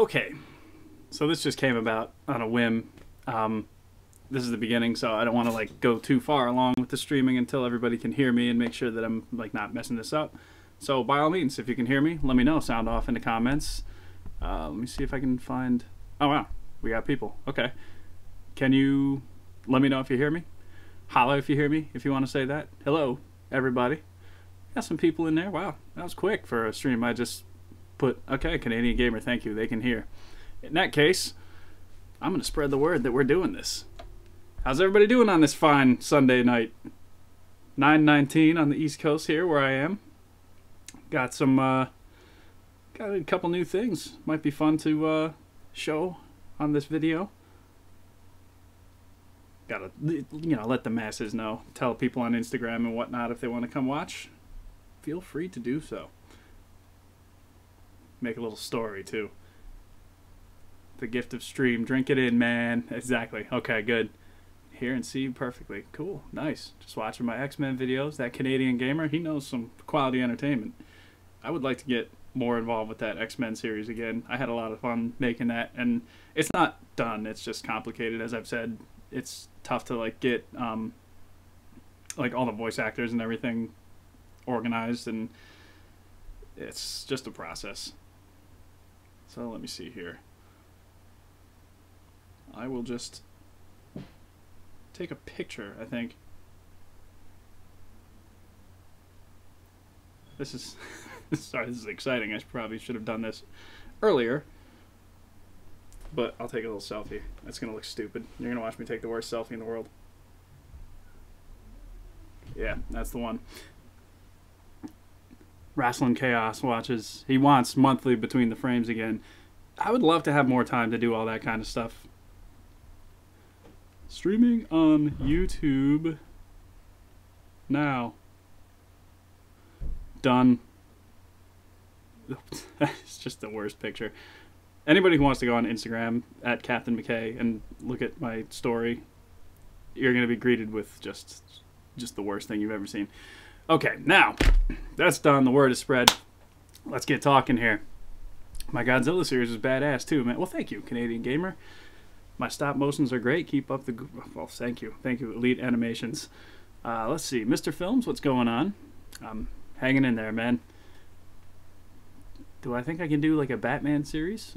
Okay, so this just came about on a whim. This is the beginning, so I don't want to like go too far along with the streaming until everybody can hear me and make sure that I'm like not messing this up. So by all means, if you can hear me, let me know. Sound off in the comments. Let me see if I can find. Oh wow, we got people. Okay, can you let me know if you hear me? Holla if you hear me. If you want to say that. Hello, everybody. Got some people in there. Wow, that was quick for a stream. I just put okay, Canadian Gamer. Thank you. They can hear. In that case, I'm gonna spread the word that we're doing this. How's everybody doing on this fine Sunday night? 9:19 on the East Coast here where I am. Got some, got a couple new things. Might be fun to show on this video. Gotta, you know, let the masses know. Tell people on Instagram and whatnot if they want to come watch. Feel free to do so. Make a little story too. The gift of stream. Drink it in, man. Exactly. Okay, good. Hear and see perfectly. Cool. Nice. Just watching my X-Men videos. That Canadian Gamer, he knows some quality entertainment. I would like to get more involved with that X-Men series again. I had a lot of fun making that, and it's not done. It's just complicated. As I've said, it's tough to like get like all the voice actors and everything organized, and it's just a process. So let me see here. I will just take a picture, I think. This is sorry, this is exciting. I probably should have done this earlier. But I'll take a little selfie. That's gonna look stupid. You're gonna watch me take the worst selfie in the world. Yeah, that's the one. Wrestling Chaos watches. He wants monthly Between the Frames again. I would love to have more time to do all that kind of stuff. Streaming on YouTube now. Done. It's just the worst picture. Anybody who wants to go on Instagram at Captain McKay and look at my story, you're going to be greeted with just the worst thing you've ever seen. Okay, now that's done. The word is spread. Let's get talking here. My Godzilla series is badass too, man. Well, thank you, Canadian Gamer. My stop motions are great. Keep up the... Well, thank you. Thank you, Elite Animations. Let's see. Mr. Films, what's going on? I'm hanging in there, man. Do I think I can do, like, a Batman series?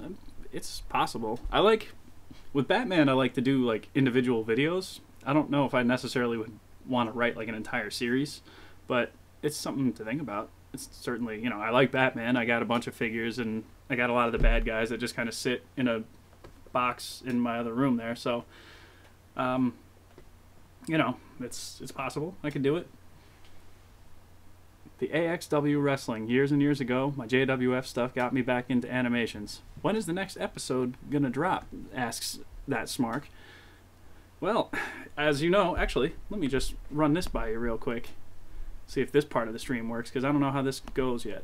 It's possible. With Batman, I like to do, like, individual videos. I don't know if I necessarily would want to write, like, an entire series. But it's something to think about. It's certainly, you know, I like Batman. I got a bunch of figures, and I got a lot of the bad guys that just kind of sit in a box in my other room there, so you know, it's possible. I can do it. The AXW Wrestling, years and years ago, my JWF stuff got me back into animations. When is the next episode gonna drop? Asks that Smark. Well, as you know, actually, let me just run this by you real quick. See if this part of the stream works, because I don't know how this goes yet.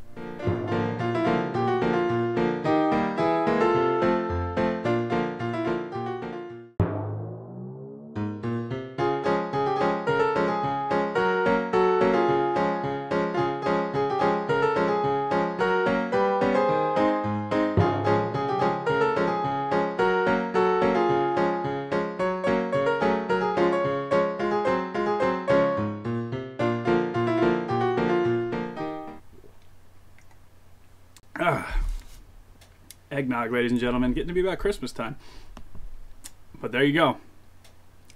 Eggnog, ladies and gentlemen, getting to be about Christmas time. But there you go.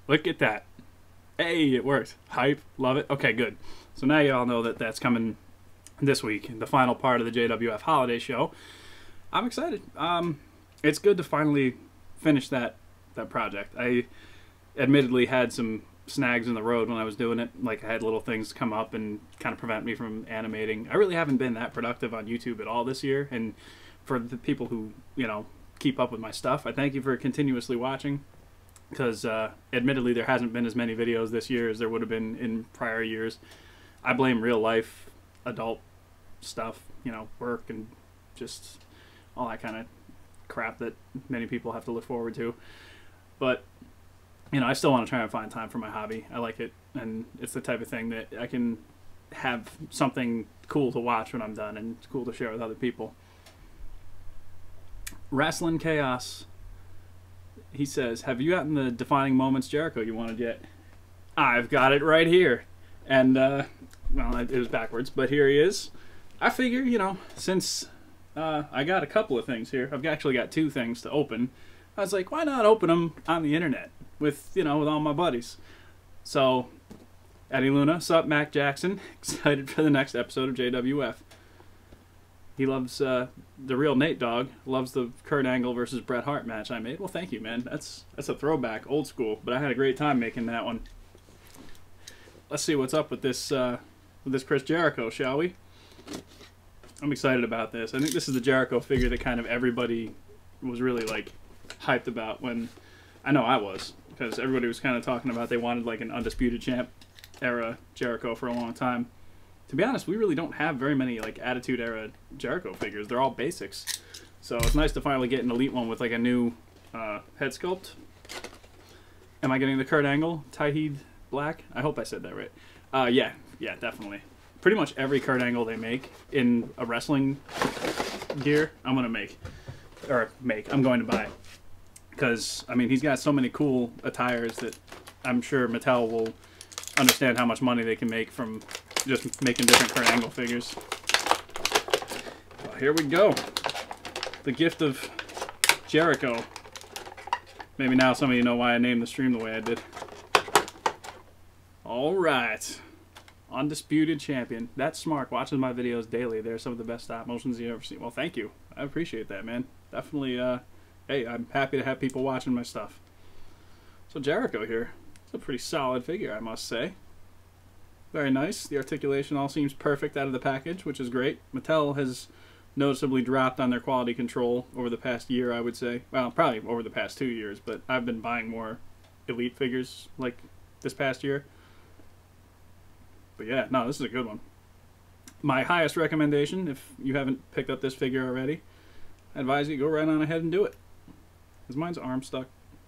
Look at that. Hey, it worked. Hype. Love it. Okay, good. So now you all know that that's coming this week, the final part of the JWF holiday show. I'm excited. It's good to finally finish that project. I admittedly had some snags in the road when I was doing it. Like, I had little things come up and kind of prevent me from animating. I really haven't been that productive on YouTube at all this year, and for the people who, you know, keep up with my stuff, I thank you for continuously watching, because admittedly there hasn't been as many videos this year as there would have been in prior years. I blame real life adult stuff, you know, work and just all that kind of crap that many people have to look forward to. But, you know, I still want to try and find time for my hobby. I like it, and it's the type of thing that I can have something cool to watch when I'm done, and it's cool to share with other people. Wrestling Chaos. He says, have you gotten the defining moments Jericho you wanted yet? I've got it right here. And, well, it was backwards, but here he is. I figure, you know, since I got a couple of things here, I've actually got 2 things to open. I was like, why not open them on the internet with, you know, with all my buddies? So, Eddie Luna, sup, Mac Jackson, excited for the next episode of JWF. He loves, the real Nate Dogg, loves the Kurt Angle versus Bret Hart match I made. Well, thank you, man. That's a throwback, old school, but I had a great time making that one. Let's see what's up with this Chris Jericho, shall we? I'm excited about this. I think this is the Jericho figure that kind of everybody was really, like, hyped about when... I know I was, because everybody was kind of talking about they wanted, like, an Undisputed Champ era Jericho for a long time. To be honest, we really don't have very many, like, Attitude Era Jericho figures. They're all basics. So it's nice to finally get an elite one with, like, a new head sculpt. Am I getting the Kurt Angle Taiheed Black? I hope I said that right. Yeah, definitely. Pretty much every Kurt Angle they make in a wrestling gear, I'm going to make. I'm going to buy. Because, I mean, he's got so many cool attires that I'm sure Mattel will understand how much money they can make from just making different Kurt Angle figures. Well, here we go. The gift of Jericho. Maybe now some of you know why I named the stream the way I did. Alright. Undisputed Champion. That's smart. Watches my videos daily. They're some of the best stop motions you've ever seen. Well, thank you. I appreciate that, man. Definitely, hey, I'm happy to have people watching my stuff. So Jericho here. It's a pretty solid figure, I must say. Very nice. The articulation all seems perfect out of the package, which is great. Mattel has noticeably dropped on their quality control over the past year, I would say. Well, probably over the past 2 years, but I've been buying more Elite figures like this past year. But yeah, no, this is a good one. My highest recommendation, if you haven't picked up this figure already, I advise you go right on ahead and do it. Is mine's arm stuck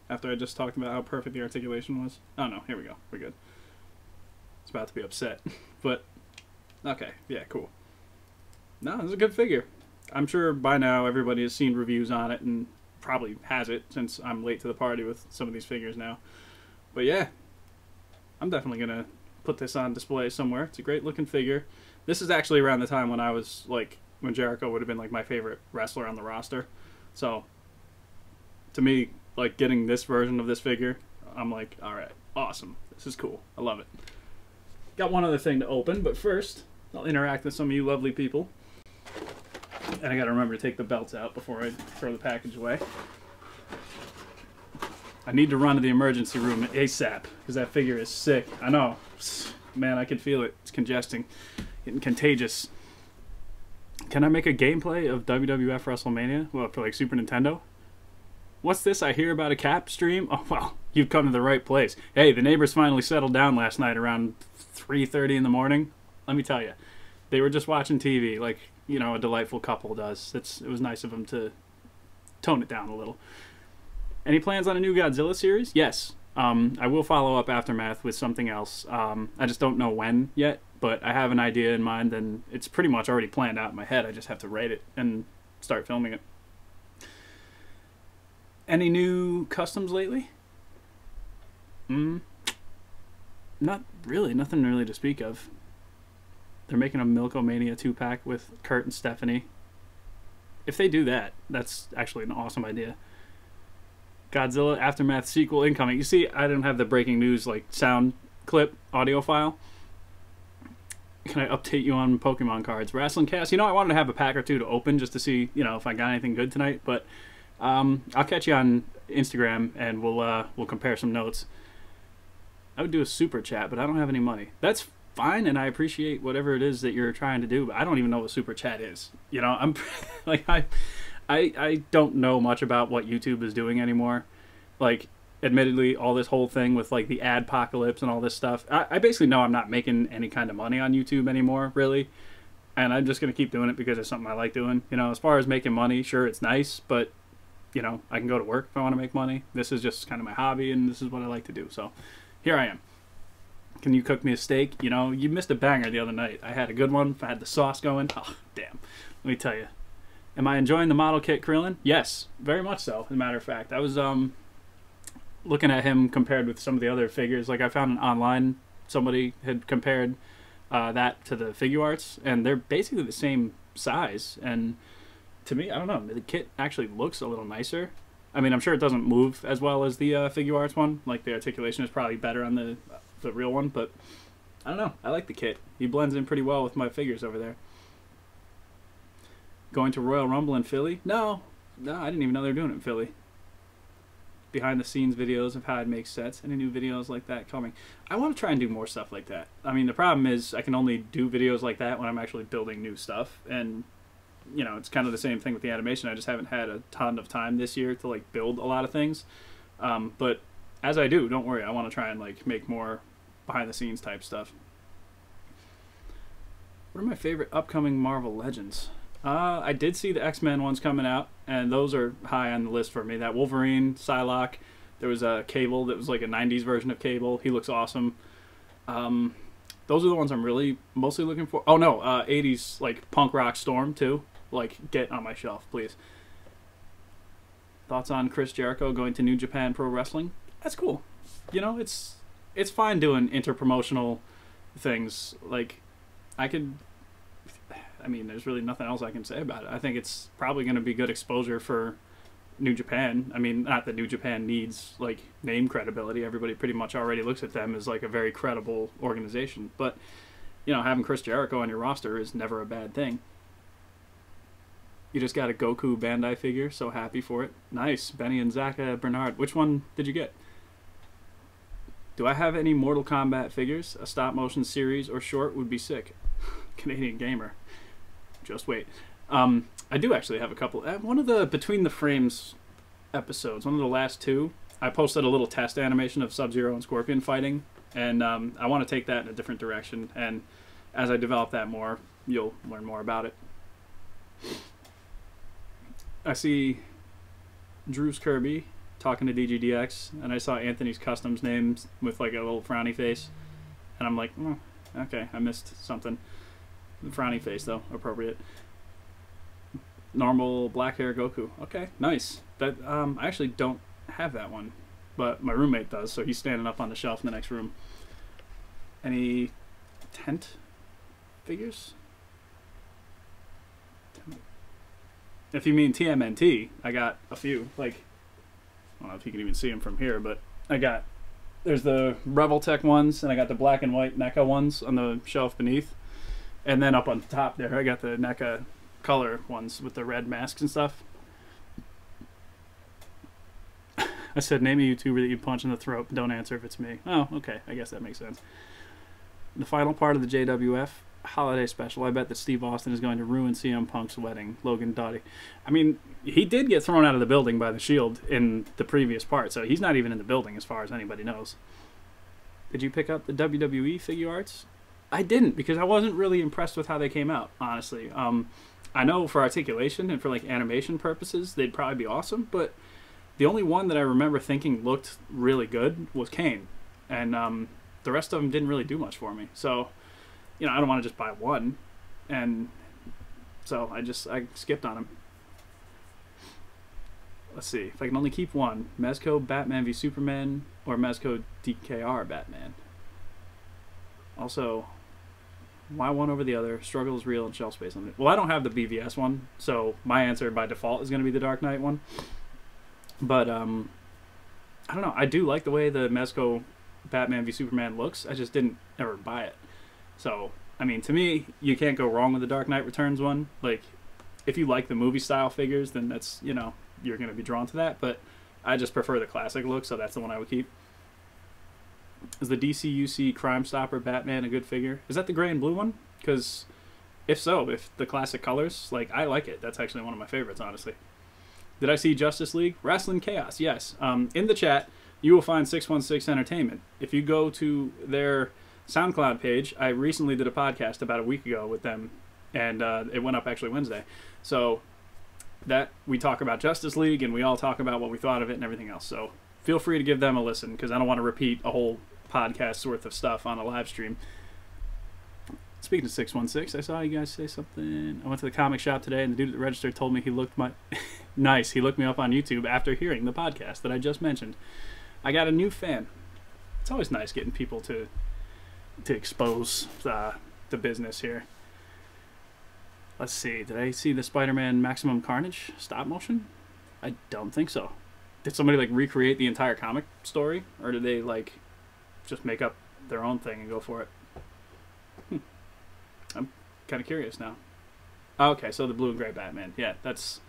after I just talked about how perfect the articulation was? Oh no, here we go. We're good. It's about to be upset. But, okay, yeah, cool. No, this is a good figure. I'm sure by now everybody has seen reviews on it and probably has it since I'm late to the party with some of these figures now. But yeah, I'm definitely going to put this on display somewhere. It's a great looking figure. This is actually around the time when I was like, when Jericho would have been like my favorite wrestler on the roster. So, to me, like getting this version of this figure, I'm like, alright, awesome. This is cool. I love it. Got one other thing to open, but first, I'll interact with some of you lovely people. And I gotta remember to take the belts out before I throw the package away. I need to run to the emergency room ASAP, because that figure is sick. I know. Man, I can feel it. It's congesting. Getting contagious. Can I make a gameplay of WWF WrestleMania? Well, for like Super Nintendo? What's this? I hear about a Cap stream? Oh, well, you've come to the right place. Hey, the neighbors finally settled down last night around 3:30 in the morning. Let me tell you. They were just watching TV like, you know, a delightful couple does. It was nice of them to tone it down a little. Any plans on a new Godzilla series? Yes. I will follow up Aftermath with something else. I just don't know when yet, but I have an idea in mind, and it's pretty much already planned out in my head. I just have to write it and start filming it. Any new customs lately? Not really. Nothing really to speak of. They're making a Milkomania 2-pack with Kurt and Stephanie. If they do that, that's actually an awesome idea. Godzilla Aftermath sequel incoming. You see, I don't have the breaking news like sound clip audio file. Can I update you on Pokemon cards? Wrestling Cast. You know, I wanted to have a pack or two to open just to see, you know, if I got anything good tonight. But I'll catch you on Instagram and we'll compare some notes. I would do a super chat, but I don't have any money. That's fine, and I appreciate whatever it is that you're trying to do. But I don't even know what super chat is. You know, I'm like I don't know much about what YouTube is doing anymore. Like, admittedly, all this whole thing with, like, the adpocalypse and all this stuff, I basically know I'm not making any kind of money on YouTube anymore, really. And I'm just going to keep doing it because it's something I like doing. You know, as far as making money, sure, it's nice, but, you know, I can go to work if I want to make money. This is just kind of my hobby, and this is what I like to do. So, here I am. Can you cook me a steak? You know, you missed a banger the other night. I had a good one. I had the sauce going. Oh, damn. Let me tell you. Am I enjoying the model kit Krillin? Yes, very much so, as a matter of fact. I was looking at him compared with some of the other figures. Like, I found an online, somebody had compared that to the Figuarts, and they're basically the same size. And to me, I don't know, the kit actually looks a little nicer. I mean, I'm sure it doesn't move as well as the Figuarts one. Like, the articulation is probably better on the real one, but I don't know. I like the kit. He blends in pretty well with my figures over there. Going to Royal Rumble in Philly? No, I didn't even know they were doing it in Philly. Behind the scenes videos of how I'd make sets. Any new videos like that coming? I want to try and do more stuff like that. I mean, the problem is I can only do videos like that when I'm actually building new stuff. And, you know, it's kind of the same thing with the animation. I just haven't had a ton of time this year to, like, build a lot of things. But as I do, don't worry. I want to try and, like, make more behind the scenes type stuff. What are my favorite upcoming Marvel Legends? I did see the X-Men ones coming out, and those are high on the list for me. That Wolverine, Psylocke, there was a Cable that was like a 90s version of Cable. He looks awesome. Those are the ones I'm really mostly looking for. Oh no, 80s like punk rock Storm too. Like, get on my shelf, please. Thoughts on Chris Jericho going to New Japan Pro Wrestling? That's cool. You know, it's fine doing interpromotional things. Like, I mean, there's really nothing else I can say about it. I think it's probably going to be good exposure for New Japan. I mean, not that New Japan needs, like, name credibility. Everybody pretty much already looks at them as, like, a very credible organization. But, you know, having Chris Jericho on your roster is never a bad thing. You just got a Goku Bandai figure. So happy for it. Nice. Benny and Zaka Bernard. Which one did you get? Do I have any Mortal Kombat figures? A stop-motion series or short would be sick. Canadian Gamer. Just wait. I do actually have a couple. One of the Between the Frames episodes, one of the last two, I posted a little test animation of Sub-Zero and Scorpion fighting, and I want to take that in a different direction, and as I develop that more, you'll learn more about it. I see Drew's Kirby talking to DGDX, and I saw Anthony's Customs names with like a little frowny face, and I'm like, oh, okay, I missed something. The frowny face, though, appropriate. Normal black hair Goku. Okay, nice. That I actually don't have that one, but my roommate does, so he's standing up on the shelf in the next room. Any tent figures? If you mean TMNT, I got a few. Like, I don't know if you can even see them from here, but there's the Rebel Tech ones, and I got the black and white NECA ones on the shelf beneath. And then up on top there, I got the NECA color ones with the red masks and stuff. I said, name a YouTuber that you punch in the throat. Don't answer if it's me. Oh, okay. I guess that makes sense. The final part of the JWF holiday special. I bet that Steve Austin is going to ruin CM Punk's wedding. Logan Dottie. I mean, he did get thrown out of the building by the Shield in the previous part, so he's not even in the building as far as anybody knows. Did you pick up the WWE Figuarts? I didn't, because I wasn't really impressed with how they came out, honestly. I know for articulation and for like animation purposes, they'd probably be awesome, but the only one that I remember thinking looked really good was Kane. And the rest of them didn't really do much for me. So, you know, I don't want to just buy one. And so I skipped on them. Let's see. If I can only keep one. Mezco Batman v Superman or Mezco DKR Batman. Also, why one over the other? Struggle is real and shelf space limited. Well, I don't have the BVS one, so my answer by default is going to be the Dark Knight one. But, I don't know. I do like the way the Mezco Batman v Superman looks. I just didn't ever buy it. So, I mean, to me, you can't go wrong with the Dark Knight Returns one. Like, if you like the movie-style figures, then that's, you know, you're going to be drawn to that. But I just prefer the classic look, so that's the one I would keep. Is the DCUC Crime Stopper Batman a good figure? Is that the gray and blue one? Because if so, if the classic colors, like, I like it. That's actually one of my favorites, honestly. Did I see Justice League? Wrestling Chaos, yes. In the chat, you will find 616 Entertainment. If you go to their SoundCloud page, I recently did a podcast about a week ago with them, and it went up actually Wednesday. So that we talk about Justice League, and we all talk about what we thought of it and everything else. So feel free to give them a listen, because I don't want to repeat a whole podcast's worth of stuff on a live stream. Speaking of 616, I saw you guys say something. I went to the comic shop today, and the dude at the register told me he looked my nice. He looked me up on YouTube after hearing the podcast that I just mentioned. I got a new fan. It's always nice getting people to expose the business here. Let's see. Did I see the Spider-Man Maximum Carnage stop motion? I don't think so. Did somebody like recreate the entire comic story, or did they like just make up their own thing and go for it? I'm kind of curious now. Oh, okay, so the blue and gray Batman. Yeah, that's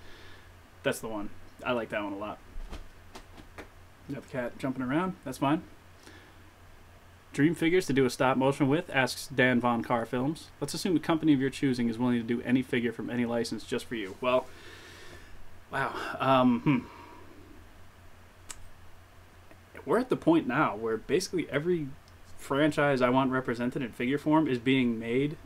the one. I like that one a lot. Got the cat jumping around. That's fine. Dream figures to do a stop motion with, asks Dan Von Carr Films. Let's assume the company of your choosing is willing to do any figure from any license just for you. Well, wow. We're at the point now where basically every franchise I want represented in figure form is being made.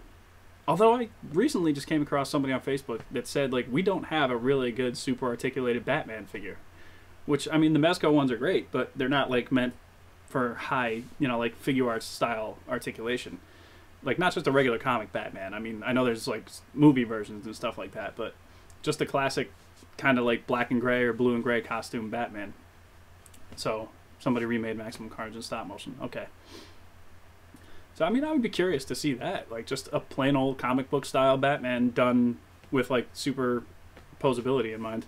Although I recently just came across somebody on Facebook that said, like, we don't have a really good super articulated Batman figure. Which, I mean, the Mezco ones are great, but they're not, like, meant for high, you know, like, figure arts style articulation. Like, not just a regular comic Batman. I mean, I know there's, like, movie versions and stuff like that, but just a classic kind of, like, black and gray or blue and gray costume Batman. So, somebody remade Maximum Carnage in stop motion. Okay. So, I mean, I would be curious to see that. Like, just a plain old comic book style Batman done with, like, super posability in mind.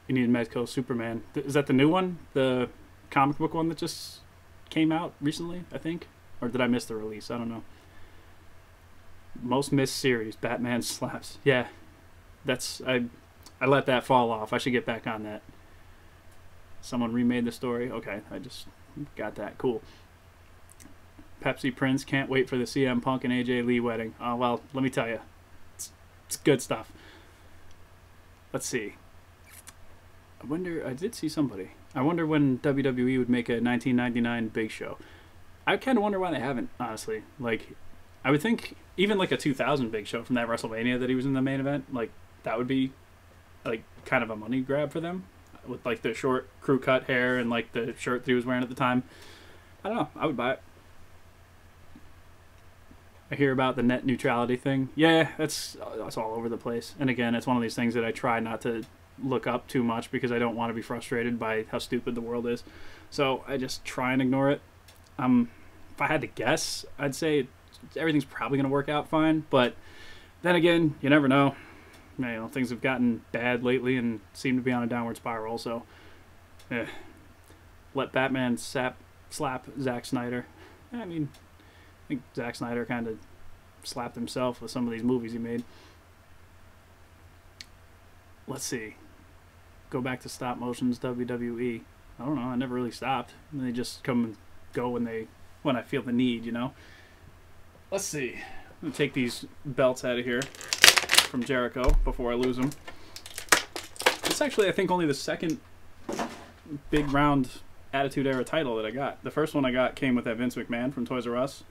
You need Mezco Superman. Is that the new one? The comic book one that just came out recently, I think? Or did I miss the release? I don't know. Most missed series, Batman slaps. Yeah, that's... I let that fall off. I should get back on that. Someone remade the story? Okay, I just got that. Cool. Pepsi Prince, can't wait for the CM Punk and AJ Lee wedding. Oh, well, let me tell you. It's good stuff. Let's see. I did see somebody. I wonder when WWE would make a 1999 Big Show. I kind of wonder why they haven't, honestly. Like, I would think even like a 2000 Big Show from that WrestleMania that he was in the main event, like, that would be, like, kind of a money grab for them. With, like, the short crew cut hair and, like, the shirt that he was wearing at the time. I don't know. I would buy it. I hear about the net neutrality thing. Yeah, that's all over the place. And again, it's one of these things that I try not to look up too much because I don't want to be frustrated by how stupid the world is. So I just try and ignore it. If I had to guess, I'd say everything's probably going to work out fine. But then again, you never know. You know, things have gotten bad lately and seem to be on a downward spiral. So, let Batman slap Zack Snyder. I mean, I think Zack Snyder kind of slapped himself with some of these movies he made. Let's see. Go back to stop motions, WWE. I don't know. I never really stopped. They just come and go when I feel the need, you know. Let's see. I'm gonna take these belts out of here from Jericho before I lose them. It's actually, I think, only the second big round Attitude Era title that I got. The first one I got came with that Vince McMahon from Toys R Us.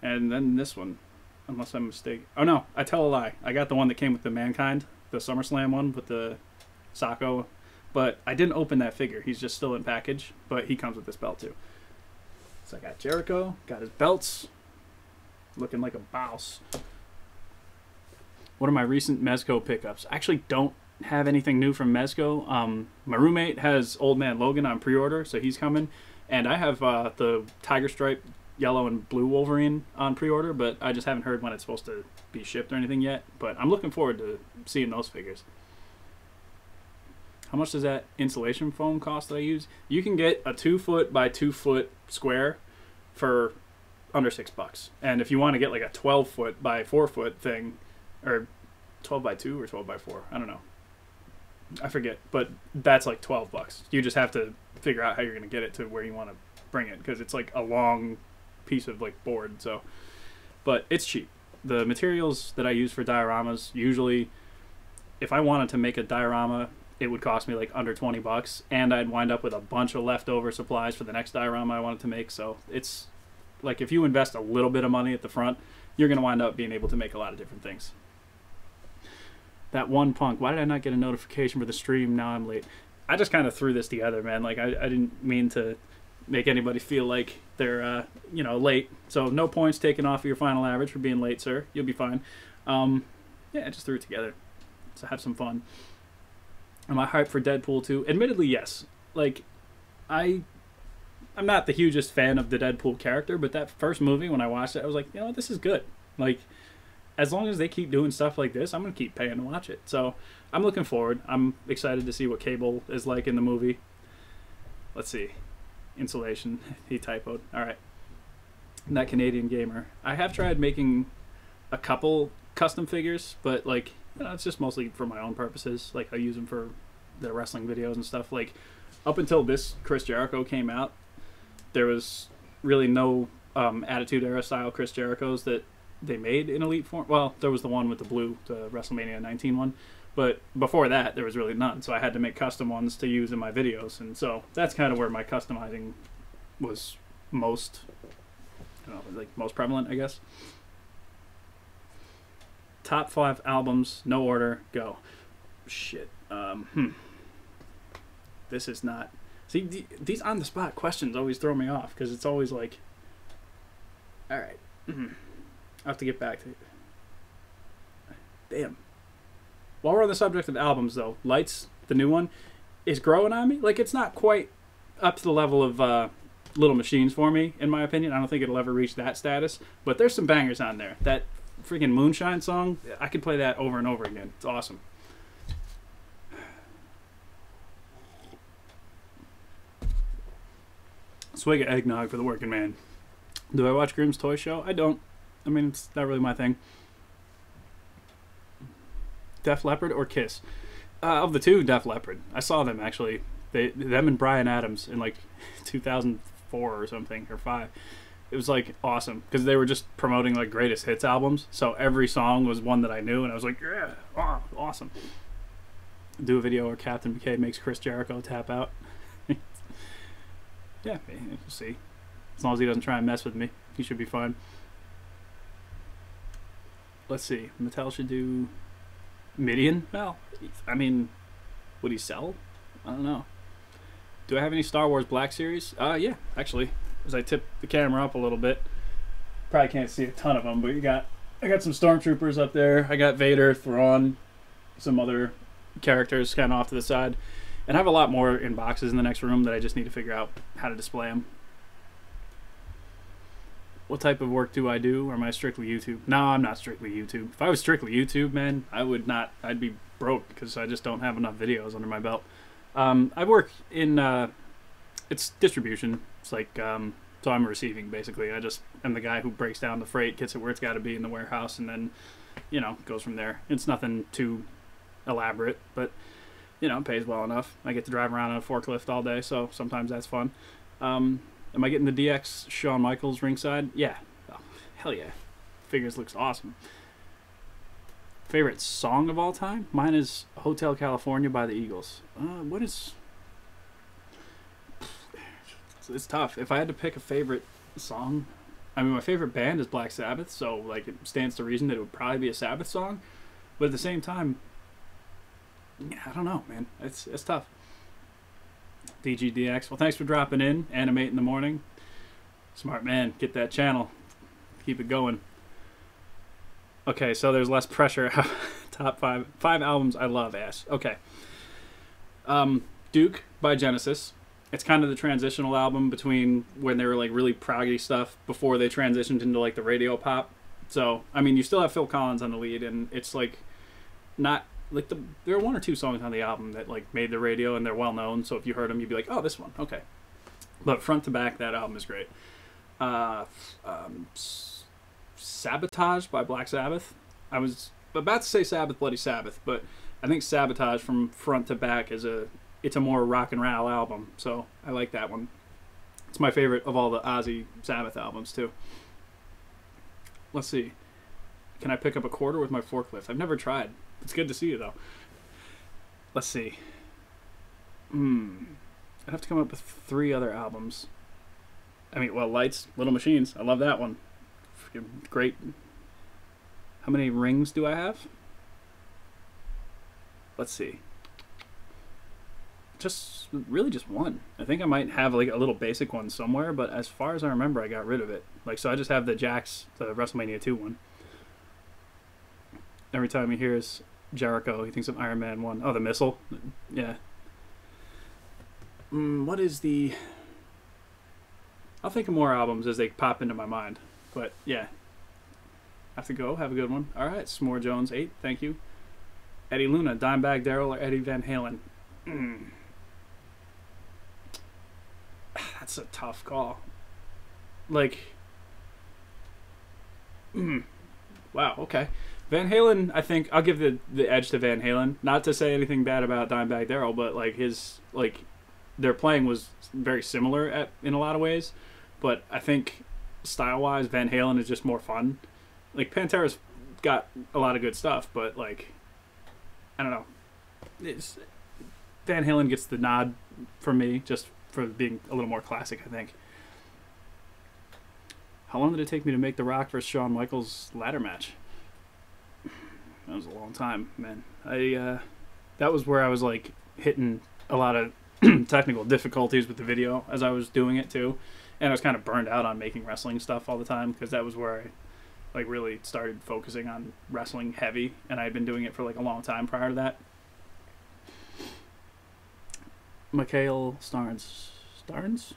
And then this one, unless I'm mistaken. Oh, no, I tell a lie. I got the one that came with the Mankind, the SummerSlam one with the Socko. But I didn't open that figure. He's just still in package, but he comes with this belt too. So I got Jericho, got his belts, looking like a boss. One of my recent Mezco pickups. I actually don't have anything new from Mezco. My roommate has Old Man Logan on pre-order, so he's coming. And I have the Tiger Stripe yellow and blue Wolverine on pre-order, but I just haven't heard when it's supposed to be shipped or anything yet. But I'm looking forward to seeing those figures. How much does that insulation foam cost that I use? You can get a 2-foot by 2-foot square for under $6. And if you want to get like a 12-foot by 4-foot thing, or 12 by 2 or 12 by 4, I don't know. I forget, but that's like $12. You just have to figure out how you're going to get it to where you want to bring it, because it's like a long piece of like board. So, but it's cheap. The materials that I use for dioramas, usually if I wanted to make a diorama, it would cost me like under $20, and I'd wind up with a bunch of leftover supplies for the next diorama I wanted to make. So it's like, if you invest a little bit of money at the front, you're going to wind up being able to make a lot of different things. That one Punk, why did I not get a notification for the stream? Now I'm late. I just kind of threw this together, man. Like, I didn't mean to make anybody feel like they're late. So no points taken off of your final average for being late, sir. You'll be fine. Yeah, I just threw it together. So have some fun. Am I hyped for Deadpool 2? Admittedly, yes. Like, I'm not the hugest fan of the Deadpool character, but that first movie, when I watched it, I was like, this is good. Like, as long as they keep doing stuff like this, I'm going to keep paying to watch it. So I'm looking forward. I'm excited to see what Cable is like in the movie. Let's see. Insulation. He typoed. All right. That Canadian gamer. I have tried making a couple custom figures, but like, it's just mostly for my own purposes. Like, I use them for the wrestling videos and stuff. Like, up until this Chris Jericho came out, there was really no Attitude Era style Chris Jerichos that they made in Elite form. Well, there was the one with the blue, the WrestleMania 19 one, but before that there was really none, so I had to make custom ones to use in my videos, and so that's kind of where my customizing was most most prevalent, I guess. Top 5 albums, no order, go. Shit. This is not... See, these on the spot questions always throw me off, because it's always like, alright, I have to get back to it. Damn. While we're on the subject of albums, though, Lights, the new one, is growing on me. Like, it's not quite up to the level of Little Machines for me, in my opinion. I don't think it'll ever reach that status. But there's some bangers on there. That freaking Moonshine song, I could play that over and over again. It's awesome. Swig of eggnog for the working man. Do I watch Grimm's Toy Show? I don't. I mean, it's not really my thing. Def Leppard or Kiss? Of the two, Def Leppard. I saw them, actually. Them and Bryan Adams in, like, 2004 or something, or 5. It was, like, awesome. Because they were just promoting, like, greatest hits albums. So every song was one that I knew, and I was like, yeah, oh, awesome. Do a video where Captain McKay makes Chris Jericho tap out. Yeah, we'll see. As long as he doesn't try and mess with me, he should be fine. Let's see. Mattel should do Midian? Well, I mean, would he sell? I don't know. Do I have any Star Wars Black Series? Yeah, actually. As I tip the camera up a little bit. Probably can't see a ton of them, but I got some Stormtroopers up there. I got Vader, Thrawn, some other characters kind of off to the side. And I have a lot more in boxes in the next room that I just need to figure out how to display them. What type of work do I do? Or am I strictly YouTube? No, I'm not strictly YouTube. If I was strictly YouTube, man, I'd be broke because I just don't have enough videos under my belt. I work in, it's distribution. It's like, so I'm receiving, basically. I just am the guy who breaks down the freight, gets it where it's got to be in the warehouse, and then, goes from there. It's nothing too elaborate, but... it pays well enough. I get to drive around on a forklift all day, so sometimes that's fun. Am I getting the DX Shawn Michaels ringside? Yeah. Oh, hell yeah. Figures looks awesome. Favorite song of all time? Mine is Hotel California by the Eagles. What is... It's tough. If I had to pick a favorite song... I mean, my favorite band is Black Sabbath, so like it stands to reason that it would probably be a Sabbath song. But at the same time... Yeah, I don't know, man. It's tough. DGDX. Well, thanks for dropping in. Animate in the morning. Smart man. Get that channel. Keep it going. Okay, so there's less pressure. Top 5 albums I love, ass. Okay. Duke by Genesis. It's kind of the transitional album between when they were like really proggy stuff before they transitioned into like the radio pop. So, I mean, you still have Phil Collins on the lead, and it's like not... Like there are 1 or 2 songs on the album that like made the radio and they're well known, so if you heard them you'd be like, oh, this one, okay. But front to back, that album is great. Sabotage by Black Sabbath. I was about to say Sabbath Bloody Sabbath, but I think Sabotage from front to back is it's a more rock and roll album, so I like that one. It's my favorite of all the Ozzy Sabbath albums too. Let's see. Can I pick up a quarter with my forklift? I've never tried. It's good to see you, though. Let's see. I'd have to come up with 3 other albums. I mean, well, Lights, Little Machines. I love that one. Freaking great. How many rings do I have? Let's see. Just really just one. I think I might have like a little basic one somewhere, but as far as I remember, I got rid of it. Like, so I just have the Jax, the WrestleMania 2 one. Every time he hears Jericho, he thinks of Iron Man 1. Oh, the missile? Yeah. What is the... I'll think of more albums as they pop into my mind. But, yeah. Have to go. Have a good one. All right. S'more Jones, 8. Thank you. Eddie Luna, Dimebag Darrell, or Eddie Van Halen? That's a tough call. Like... Wow, okay. Van Halen, I think I'll give the edge to Van Halen. Not to say anything bad about Dimebag Darrell, but like their playing was very similar in a lot of ways. But I think style wise, Van Halen is just more fun. Like Pantera's got a lot of good stuff, but like I don't know. Van Halen gets the nod for me just for being a little more classic, I think. How long did it take me to make The Rock versus Shawn Michaels ladder match? That was a long time, man. That was where I was like hitting a lot of technical difficulties with the video as I was doing it too, and I was kind of burned out on making wrestling stuff all the time because that was where I like really started focusing on wrestling heavy, and I had been doing it for like a long time prior to that. Mikhail Starnes,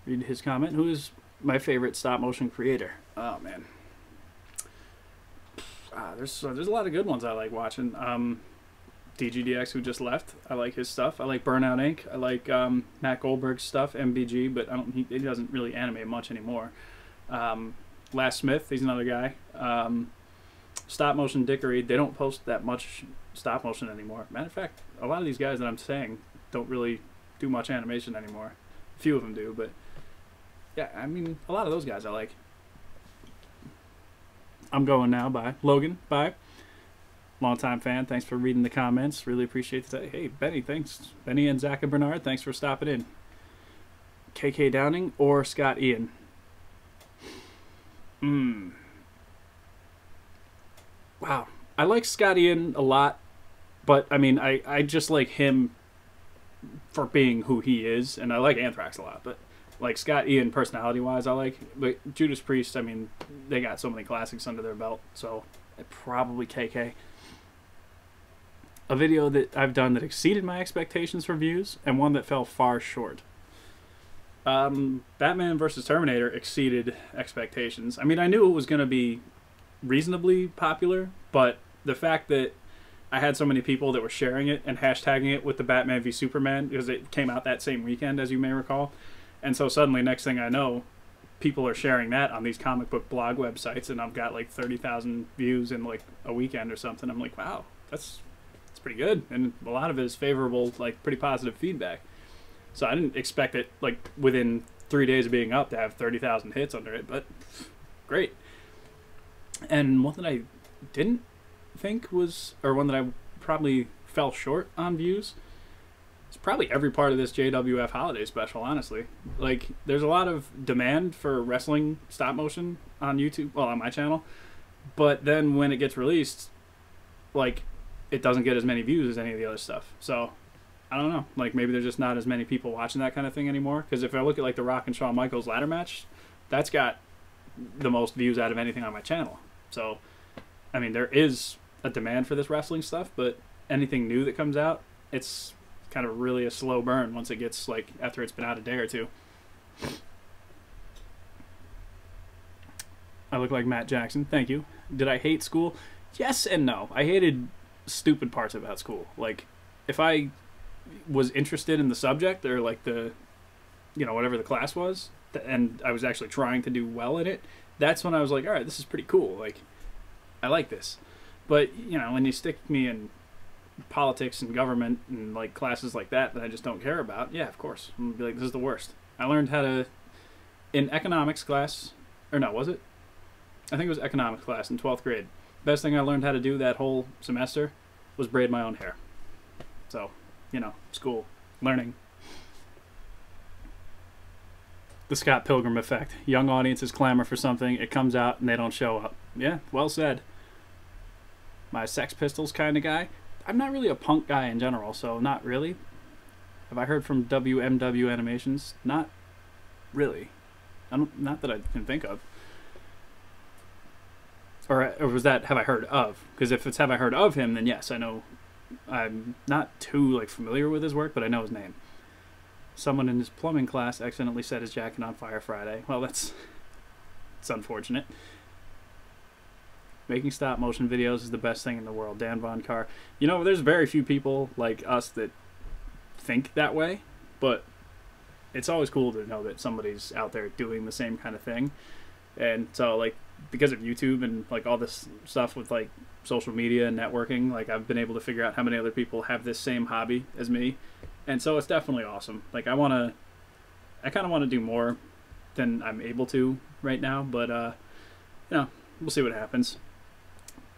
read his comment. Who is my favorite stop motion creator? Oh man. There's a lot of good ones I like watching. DGDX, who just left, I like his stuff. I like Burnout Inc. I like Matt Goldberg's stuff, MBG, but he doesn't really animate much anymore. Last Smith, he's another guy. Stop motion Dickery, they don't post that much stop motion anymore. Matter of fact, a lot of these guys that I'm saying don't really do much animation anymore. A few of them do, but yeah, I mean, a lot of those guys I like. I'm going now. Bye. Logan, bye. Longtime fan. Thanks for reading the comments. Really appreciate it. Hey, Benny, thanks. Benny and Zach and Bernard, thanks for stopping in. KK Downing or Scott Ian? Wow. I like Scott Ian a lot, but, I mean, I just like him for being who he is, and I like Anthrax a lot, but like Scott Ian personality-wise, I like. But Judas Priest, I mean, they got so many classics under their belt, so probably KK. A video that I've done that exceeded my expectations for views, and one that fell far short. Batman vs. Terminator exceeded expectations. I mean, I knew it was going to be reasonably popular, but the fact that I had so many people that were sharing it and hashtagging it with the Batman v Superman, because it came out that same weekend, as you may recall. And so suddenly, next thing I know, people are sharing that on these comic book blog websites, and I've got like 30,000 views in like a weekend or something. I'm like, wow, that's pretty good. And a lot of it is favorable, like pretty positive feedback. So I didn't expect it, like within 3 days of being up, to have 30,000 hits under it, but great. And one that I didn't think was, or one that I probably fell short on views, it's probably every part of this JWF holiday special, honestly. Like, there's a lot of demand for wrestling stop motion on YouTube, well, on my channel, but then when it gets released, like, it doesn't get as many views as any of the other stuff. So, I don't know. Like, maybe there's just not as many people watching that kind of thing anymore. Because if I look at, like, The Rock and Shawn Michaels ladder match, that's got the most views out of anything on my channel. So, I mean, there is a demand for this wrestling stuff, but anything new that comes out, it's kind of really a slow burn once it gets, like, after it's been out a day or two. I look like Matt Jackson. Thank you. Did I hate school? Yes and no. I hated stupid parts about school. Like, if I was interested in the subject or, like, the, you know, whatever the class was, and I was actually trying to do well in it, that's when I was like, all right, this is pretty cool. Like, I like this. But, you know, when you stick me in politics and government and like classes like that I just don't care about, yeah, of course I'm gonna be like, this is the worst. I learned how to, in economics class, or no, was it? I think it was economics class in 12th grade. Best thing I learned how to do that whole semester was braid my own hair. So, you know, school, learning. The Scott Pilgrim effect. Young audiences clamor for something, it comes out and they don't show up. Yeah, well said. My Sex Pistols kind of guy. I'm not really a punk guy in general, so not really. Have I heard from WMW Animations? Not really. Not that I can think of. Or was that have I heard of? Because if it's have I heard of him, then yes, I know. I'm not too like familiar with his work, but I know his name. Someone in his plumbing class accidentally set his jacket on fire Friday. Well, it's unfortunate. Making stop motion videos is the best thing in the world. Dan Von Carr. You know, there's very few people like us that think that way, but it's always cool to know that somebody's out there doing the same kind of thing. And so, like, because of YouTube and like all this stuff with like social media and networking, like I've been able to figure out how many other people have this same hobby as me, and so it's definitely awesome. Like I kind of want to do more than I'm able to right now, but you know, we'll see what happens.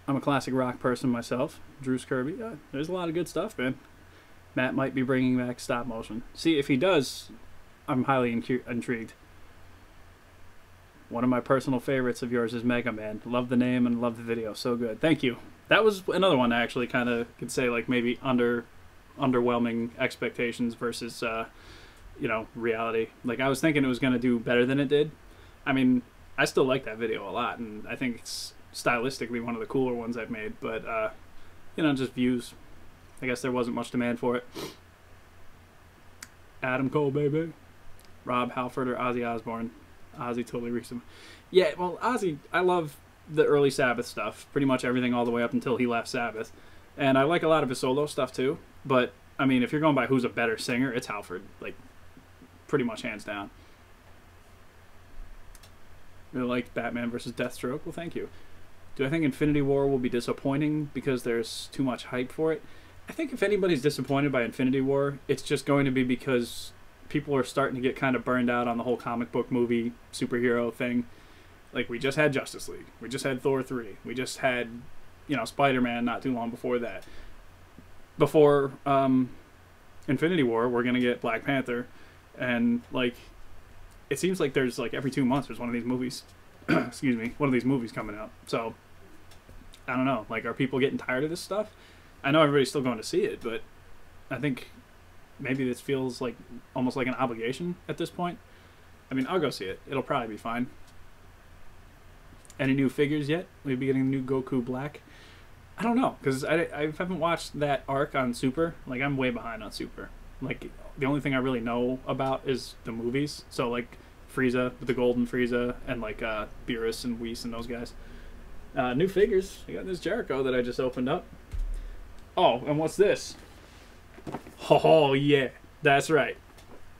I'm a classic rock person myself. Drews Kirby. There's a lot of good stuff, man. Matt might be bringing back stop motion. See, if he does, I'm highly intrigued. One of my personal favorites of yours is Mega Man. Love the name and love the video. So good. Thank you. That was another one I actually kind of could say like maybe underwhelming expectations versus you know, reality. Like I was thinking it was going to do better than it did. I mean, I still like that video a lot, and I think it's stylistically one of the cooler ones I've made, but you know, just views. I guess there wasn't much demand for it. Adam Cole, baby. Rob Halford or Ozzy Osbourne. Ozzy totally reeks him. Yeah, well, Ozzy, I love the early Sabbath stuff. Pretty much everything all the way up until he left Sabbath. And I like a lot of his solo stuff too. But, I mean, if you're going by who's a better singer, it's Halford. Like, pretty much hands down. Really like Batman versus Deathstroke. Well, thank you. Do I think Infinity War will be disappointing because there's too much hype for it? I think if anybody's disappointed by Infinity War, it's just going to be because people are starting to get kind of burned out on the whole comic book movie superhero thing. Like, we just had Justice League. We just had Thor 3. We just had, you know, Spider-Man not too long before that. Before Infinity War, we're going to get Black Panther. And, like, it seems like there's, like, every 2 months there's one of these movies. Excuse me. One of these movies coming out. So, I don't know. Like, are people getting tired of this stuff? I know everybody's still going to see it, but I think maybe this feels like almost like an obligation at this point. I mean, I'll go see it. It'll probably be fine. Any new figures yet? We'll be getting a new Goku Black. I don't know, because I haven't watched that arc on Super. Like, I'm way behind on Super. Like, the only thing I really know about is the movies. So, like, Frieza, the Golden Frieza, and, like, Beerus and Whis and those guys. New figures. I got this Jericho that I just opened up. Oh, and what's this? Oh, yeah. That's right.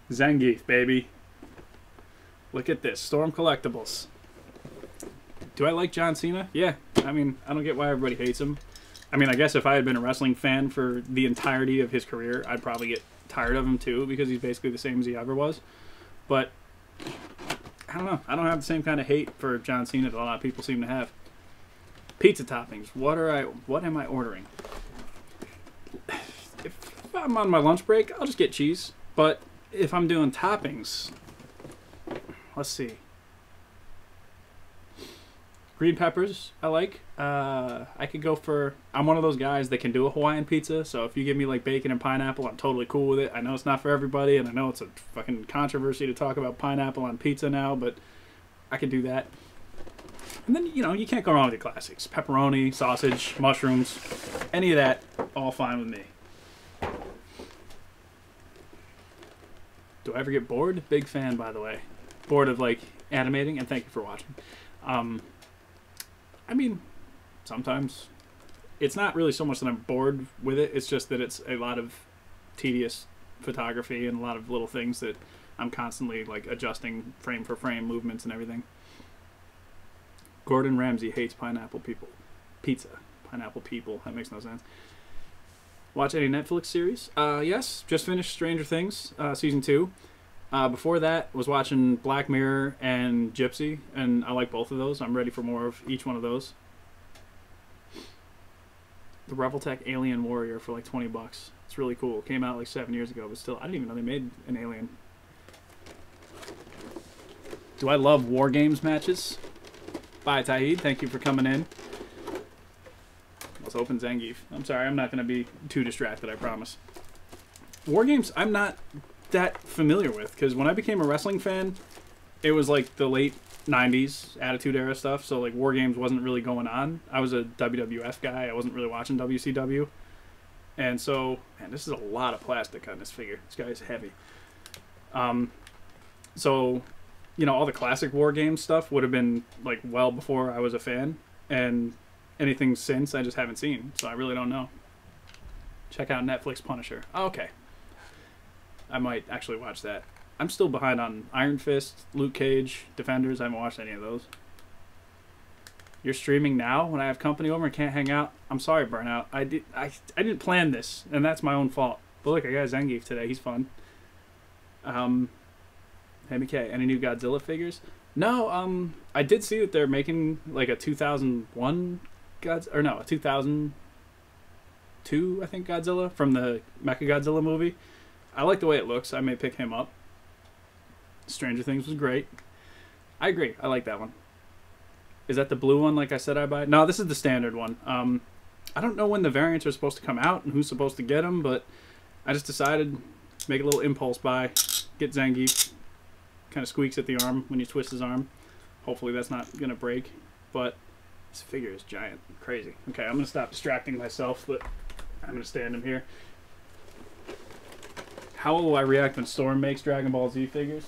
Zangief, baby. Look at this. Storm Collectibles. Do I like John Cena? Yeah. I mean, I don't get why everybody hates him. I mean, I guess if I had been a wrestling fan for the entirety of his career, I'd probably get tired of him too, because he's basically the same as he ever was. But, I don't know. I don't have the same kind of hate for John Cena that a lot of people seem to have. Pizza toppings. What am I ordering? If I'm on my lunch break, I'll just get cheese. But if I'm doing toppings, let's see. Green peppers, I like. I could go for... I'm one of those guys that can do a Hawaiian pizza, so if you give me like bacon and pineapple, I'm totally cool with it. I know it's not for everybody, and I know it's a fucking controversy to talk about pineapple on pizza now, but I can do that. And then, you know, you can't go wrong with the classics. Pepperoni, sausage, mushrooms, any of that, all fine with me. Do I ever get bored? Big fan, by the way. Bored of, like, animating, and thank you for watching. I mean, sometimes. It's not really so much that I'm bored with it, it's just that it's a lot of tedious photography and a lot of little things that I'm constantly, like, adjusting frame for frame movements and everything. Gordon Ramsay hates pineapple people. Pizza. Pineapple people. That makes no sense. Watch any Netflix series? Yes. Just finished Stranger Things, Season 2. Before that, was watching Black Mirror and Gypsy, and I like both of those. I'm ready for more of each one of those. The Revoltech Alien Warrior for like $20. It's really cool. Came out like 7 years ago, but still, I didn't even know they made an Alien. Do I love War Games matches? Bye, Tahid. Thank you for coming in. Let's open Zangief. I'm sorry, I'm not going to be too distracted, I promise. War games, I'm not that familiar with, because when I became a wrestling fan, it was like the late 90s Attitude Era stuff, so like War games wasn't really going on. I was a WWF guy. I wasn't really watching WCW. And so, man, this is a lot of plastic on this figure. This guy is heavy. So, you know, all the classic War Games stuff would have been like well before I was a fan, and anything since I just haven't seen, so I really don't know. Check out Netflix Punisher. Oh, okay. I might actually watch that. I'm still behind on Iron Fist, Luke Cage, Defenders. I haven't watched any of those. You're streaming now when I have company over and can't hang out? I'm sorry, Burnout. I didn't plan this, and that's my own fault. But look, I got Zangief today. He's fun. Hey, McKay, any new Godzilla figures? No, I did see that they're making like a 2001 a 2002, I think, Godzilla from the Mechagodzilla movie. I like the way it looks. I may pick him up. Stranger Things was great. I agree. I like that one. Is that the blue one like I said I buy? No, this is the standard one. I don't know when the variants are supposed to come out and who's supposed to get them, but I just decided to make a little impulse buy. Get Zangief. Kind of squeaks at the arm when you twist his arm. Hopefully that's not going to break, but this figure is giant. Crazy. Okay, I'm going to stop distracting myself, but I'm going to stand him here. How will I react when Storm makes Dragon Ball Z figures?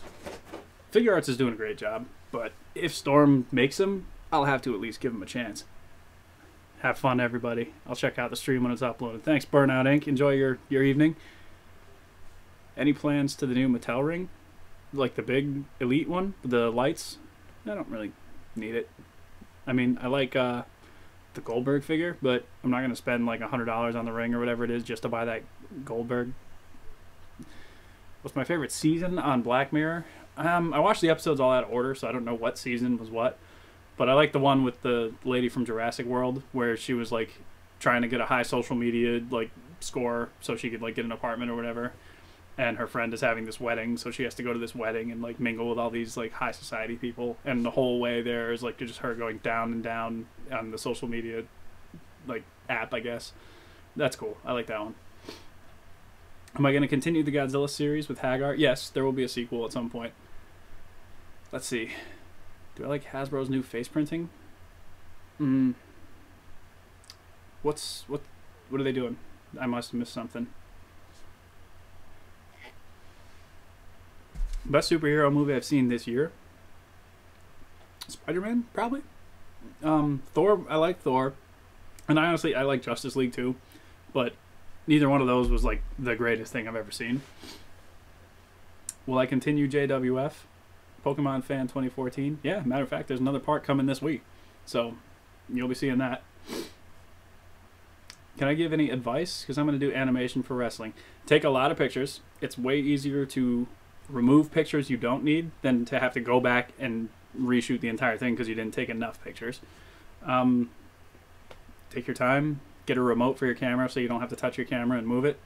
Figure Arts is doing a great job, but if Storm makes them, I'll have to at least give him a chance. Have fun, everybody. I'll check out the stream when it's uploaded. Thanks, Burnout Inc. Enjoy your evening. Any plans to the new Mattel ring? Like the big Elite one? The lights? I don't really need it. I mean, I like the Goldberg figure, but I'm not going to spend like $100 on the ring or whatever it is just to buy that Goldberg. What's my favorite season on Black Mirror? I watched the episodes all out of order, so I don't know what season was what. But I like the one with the lady from Jurassic World, where she was like trying to get a high social media like score so she could like get an apartment or whatever. And her friend is having this wedding, so she has to go to this wedding and like mingle with all these like high society people. And the whole way there is like just her going down and down on the social media like app, I guess. That's cool. I like that one. Am I going to continue the Godzilla series with Hagar? Yes, there will be a sequel at some point. Let's see. Do I like Hasbro's new face printing? What are they doing? I must have missed something. Best superhero movie I've seen this year? Spider-Man, probably. Thor, I like Thor. And I like Justice League too. But neither one of those was like the greatest thing I've ever seen. Will I continue JWF? Pokemon Fan 2014? Yeah, matter of fact, there's another part coming this week. So, you'll be seeing that. Can I give any advice? Because I'm going to do animation for wrestling. Take a lot of pictures. It's way easier to remove pictures you don't need than to have to go back and reshoot the entire thing because you didn't take enough pictures. Take your time. Get a remote for your camera so you don't have to touch your camera and move it.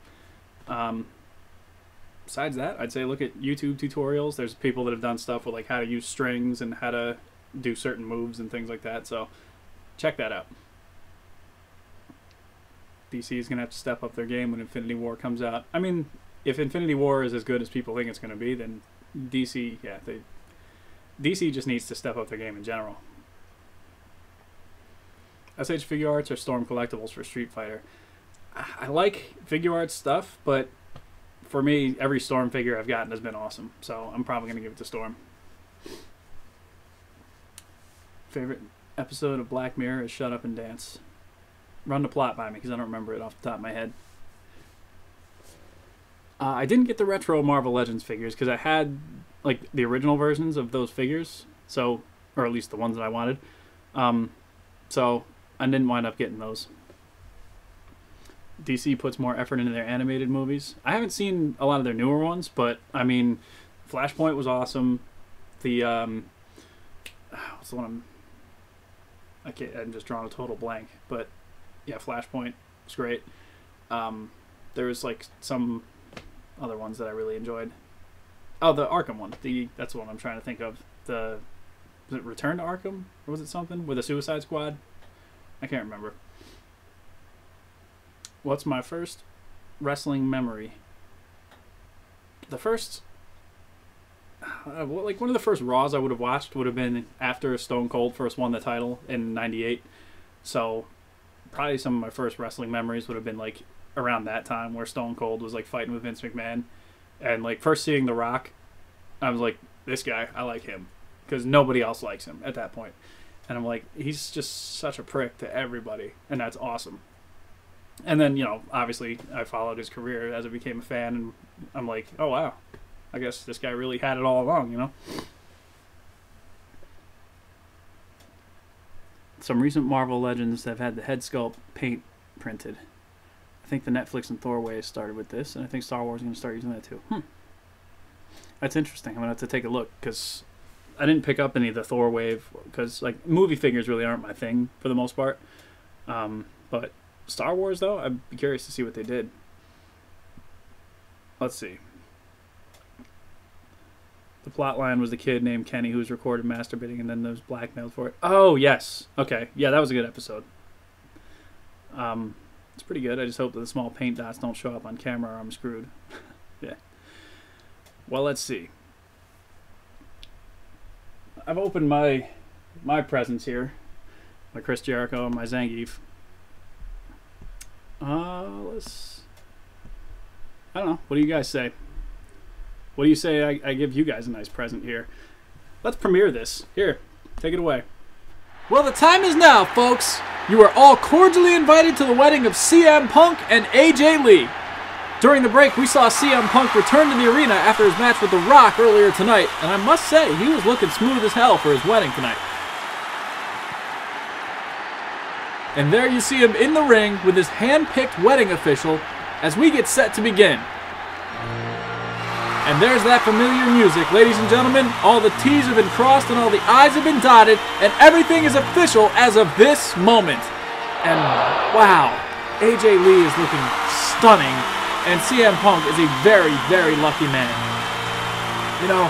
Besides that, I'd say look at YouTube tutorials. There's people that have done stuff with like how to use strings and how to do certain moves and things like that. So check that out. DC is going to have to step up their game when Infinity War comes out. I mean, if Infinity War is as good as people think it's going to be, then DC just needs to step up their game in general. SH Figure Arts or Storm Collectibles for Street Fighter? I like Figure Arts stuff, but for me, every Storm figure I've gotten has been awesome, so I'm probably going to give it to Storm. Favorite episode of Black Mirror is Shut Up and Dance. Run the plot by me, because I don't remember it off the top of my head. I didn't get the retro Marvel Legends figures, because I had like the original versions of those figures, so, or at least the ones that I wanted. So I didn't wind up getting those. DC puts more effort into their animated movies. I haven't seen a lot of their newer ones, but I mean, Flashpoint was awesome. The what's the one I'm just drawing a total blank, but yeah, Flashpoint was great. There was like some other ones that I really enjoyed. Oh, the Arkham one. That's the one I'm trying to think of. Was it Return to Arkham, or was it something with a Suicide Squad? I can't remember. What's my first wrestling memory? the first, like one of the first Raws I would have watched would have been after Stone Cold first won the title in '98. So probably some of my first wrestling memories would have been like around that time where Stone Cold was like fighting with Vince McMahon, and like first seeing The Rock, I was like, this guy, I like him, because nobody else likes him at that point. And I'm like, he's just such a prick to everybody, and that's awesome. And then, you know, obviously I followed his career as I became a fan, and I'm like, oh wow, I guess this guy really had it all along, you know? Some recent Marvel Legends have had the head sculpt paint printed. I think the Netflix and Thor wave started with this, and I think Star Wars is going to start using that too. That's interesting. I'm going to have to take a look, because I didn't pick up any of the Thor wave, because like movie figures really aren't my thing for the most part. But Star Wars, though, I'd be curious to see what they did. Let's see. The plot line was the kid named Kenny who was recorded masturbating and then was blackmailed for it. Oh, yes. Okay. Yeah, that was a good episode. It's pretty good. I just hope that the small paint dots don't show up on camera or I'm screwed. Yeah. Well, let's see. I've opened my presents here. My Chris Jericho and my Zangief. I don't know. What do you guys say? What do you say I give you guys a nice present here? Let's premiere this. Here, take it away. Well, the time is now, folks. You are all cordially invited to the wedding of CM Punk and AJ Lee. During the break, we saw CM Punk return to the arena after his match with The Rock earlier tonight, and I must say, he was looking smooth as hell for his wedding tonight. And there you see him in the ring with his hand-picked wedding official as we get set to begin. And there's that familiar music, ladies and gentlemen. All the T's have been crossed and all the I's have been dotted, and everything is official as of this moment. And wow, AJ Lee is looking stunning, and CM Punk is a very, very lucky man. You know,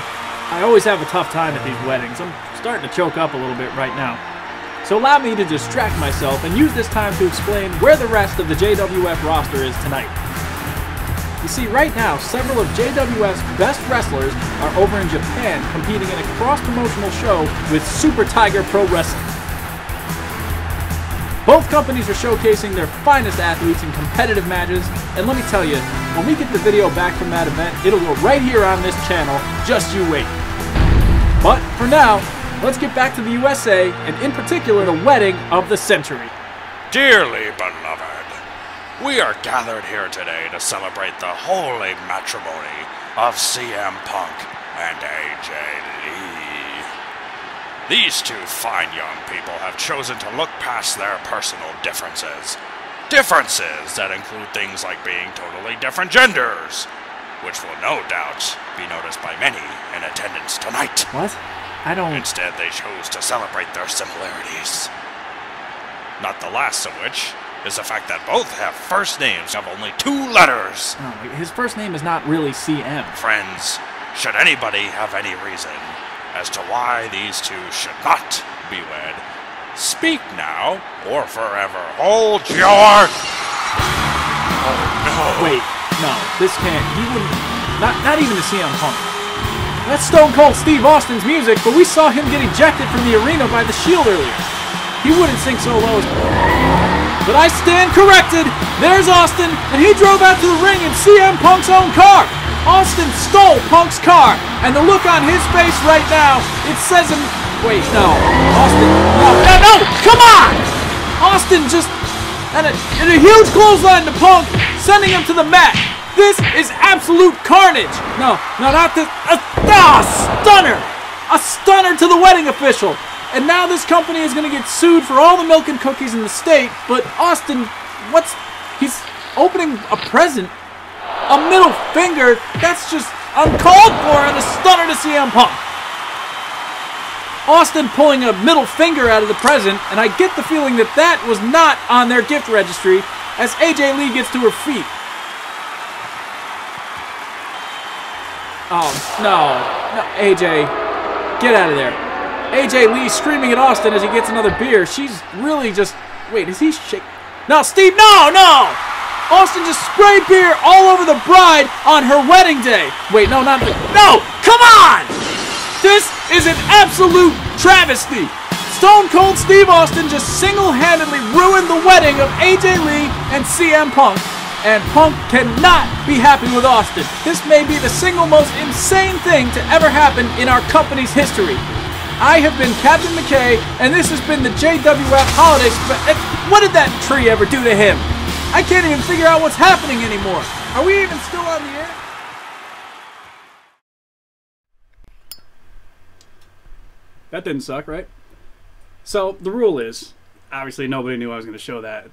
I always have a tough time at these weddings. I'm starting to choke up a little bit right now. So allow me to distract myself and use this time to explain where the rest of the JWF roster is tonight. You see, right now, several of JWF's best wrestlers are over in Japan competing in a cross-promotional show with Super Tiger Pro Wrestling. Both companies are showcasing their finest athletes in competitive matches, and let me tell you, when we get the video back from that event, it'll go right here on this channel, just you wait. But for now, let's get back to the USA, and in particular, the wedding of the century. Dearly beloved, we are gathered here today to celebrate the holy matrimony of CM Punk and AJ Lee. These two fine young people have chosen to look past their personal differences. Differences that include things like being totally different genders, which will no doubt be noticed by many in attendance tonight. What? I don't... Instead, they chose to celebrate their similarities. Not the last of which is the fact that both have first names of only 2 letters. Oh, his first name is not really CM. Friends, should anybody have any reason as to why these two should not be wed, speak now or forever hold your... Oh no. Wait, no, this can't. He wouldn't... Not even the CM Punk. That's Stone Cold Steve Austin's music, but we saw him get ejected from the arena by the Shield earlier. He wouldn't sing so low as... But I stand corrected! There's Austin, and he drove out to the ring in CM Punk's own car! Austin stole Punk's car, and the look on his face right now, it says him... Wait, no. Austin... No, come on! Austin just... And a huge clothesline to Punk, sending him to the mat. This is absolute carnage! No, not this... A stunner! A stunner to the wedding official! And now this company is going to get sued for all the milk and cookies in the state, but Austin, he's opening a present? A middle finger? That's just uncalled for and a stunner to CM Punk. Austin pulling a middle finger out of the present, and I get the feeling that that was not on their gift registry as AJ Lee gets to her feet. Oh, no, AJ, get out of there. AJ Lee screaming at Austin as he gets another beer. She's really just... Wait, is he shaking? No, Steve, no! Austin just sprayed beer all over the bride on her wedding day. Wait, no, not the... No! Come on! This is an absolute travesty. Stone Cold Steve Austin just single-handedly ruined the wedding of AJ Lee and CM Punk. And Punk cannot be happy with Austin. This may be the single most insane thing to ever happen in our company's history. I have been Captain McKay, and this has been the JWF Holiday What did that tree ever do to him? I can't even figure out what's happening anymore. Are we even still on the air? That didn't suck, right? So the rule is, obviously nobody knew I was going to show that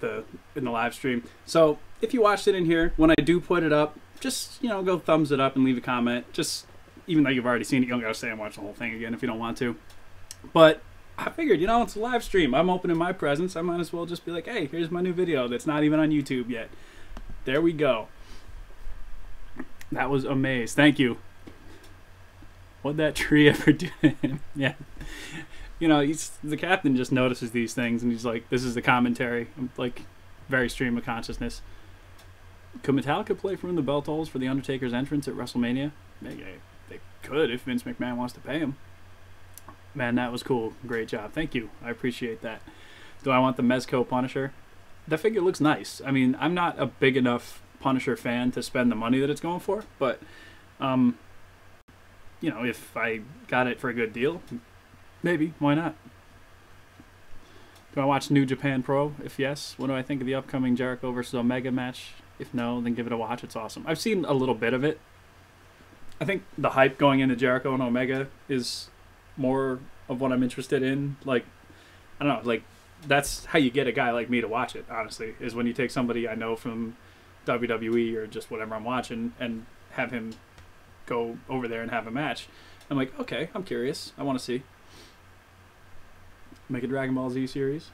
in the live stream. So if you watched it in here, when I do put it up, just, you know, go thumbs it up and leave a comment. Just, even though you've already seen it, you don't got to stay and watch the whole thing again if you don't want to. But I figured, you know, it's a live stream. I'm opening my presents. I might as well just be like, hey, here's my new video that's not even on YouTube yet. There we go. That was amazing. Thank you. What'd that tree ever do to him? Yeah. You know, the captain just notices these things, and he's like, this is the commentary. Like, very stream of consciousness. Could Metallica play from the bell tolls for The Undertaker's entrance at WrestleMania? They could if Vince McMahon wants to pay him. Man, that was cool. Great job. Thank you. I appreciate that. Do I want the Mezco Punisher? That figure looks nice. I mean, I'm not a big enough Punisher fan to spend the money that it's going for, but, you know, if I got it for a good deal, maybe. Why not? Do I watch New Japan Pro? If yes, what do I think of the upcoming Jericho versus Omega match? If no, then give it a watch. It's awesome. I've seen a little bit of it. I think the hype going into Jericho and Omega is more of what I'm interested in. Like, I don't know, like, that's how you get a guy like me to watch it, honestly, is when you take somebody I know from WWE or just whatever I'm watching and have him go over there and have a match. I'm like, okay, I'm curious. I want to see. Make a Dragon Ball Z series.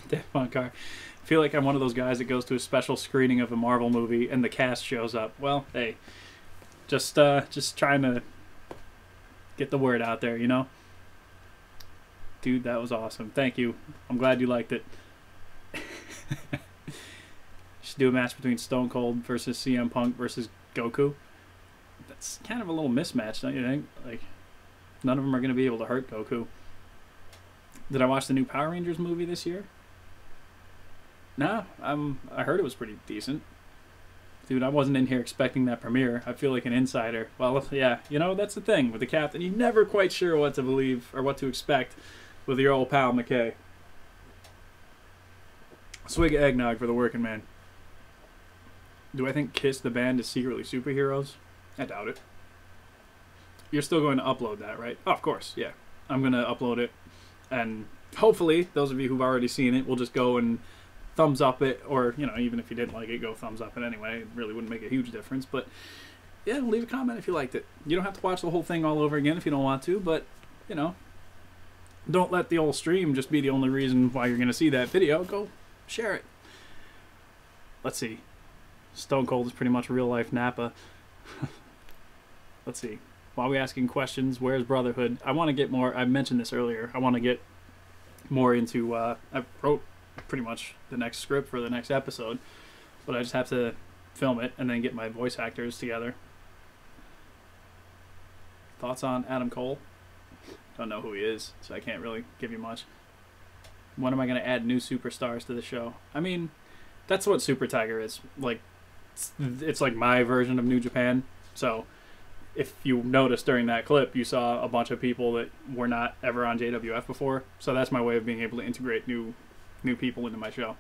Death Punk car. I feel like I'm one of those guys that goes to a special screening of a Marvel movie and the cast shows up. Well, hey, just trying to get the word out there, you know? Dude, that was awesome. Thank you. I'm glad you liked it. Should do a match between Stone Cold versus CM Punk versus Goku. That's kind of a little mismatch, don't you think? Like, none of them are going to be able to hurt Goku. Did I watch the new Power Rangers movie this year? No, I heard it was pretty decent. Dude, I wasn't in here expecting that premiere. I feel like an insider. Well, yeah, you know, that's the thing with the captain. You're never quite sure what to believe or what to expect with your old pal McKay. Swig of eggnog for the working man. Do I think Kiss the band is secretly superheroes? I doubt it. You're still going to upload that, right? Oh, of course, yeah. I'm going to upload it. And hopefully, those of you who've already seen it will just go and thumbs up it, or, you know, even if you didn't like it, go thumbs up it anyway. It really wouldn't make a huge difference, but yeah, leave a comment if you liked it. You don't have to watch the whole thing all over again if you don't want to, but, you know, don't let the old stream just be the only reason why you're going to see that video. Go share it. Let's see. Stone Cold is pretty much real-life Nappa. Let's see. While we're asking questions, where's Brotherhood? I want to get more, I mentioned this earlier, I want to get more into, I wrote pretty much the next script for the next episode, but I just have to film it and then get my voice actors together. Thoughts on Adam Cole? Don't know who he is, so I can't really give you much. When am I going to add new superstars to the show? I mean, that's what Super Tiger is. Like, it's like my version of New Japan. So if you noticed during that clip, you saw a bunch of people that were not ever on JWF before. So that's my way of being able to integrate new people into my show.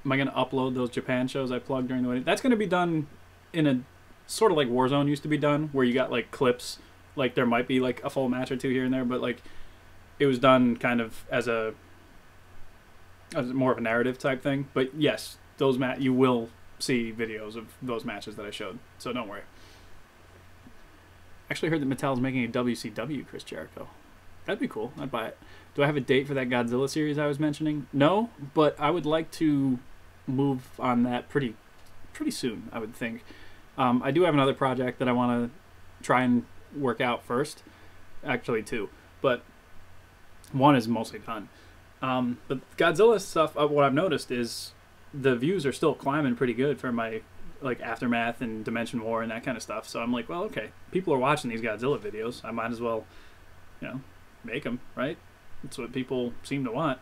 Am I going to upload those Japan shows I plugged during the wedding? That's going to be done in a sort of like Warzone used to be done, where you got like clips. Like there might be like a full match or two here and there, but like it was done kind of as more of a narrative type thing. But yes, those you will see videos of those matches that I showed, so don't worry. Actually heard that Mattel's making a WCW Chris Jericho. That'd be cool. I'd buy it. Do I have a date for that Godzilla series I was mentioning? No, but I would like to move on that pretty soon, I would think. I do have another project that I want to try and work out first. Actually, two. But one is mostly done. But Godzilla stuff, what I've noticed is the views are still climbing pretty good for my like Aftermath and Dimension War and that kind of stuff. So I'm like, well, okay, people are watching these Godzilla videos. I might as well, make them, right? That's what people seem to want.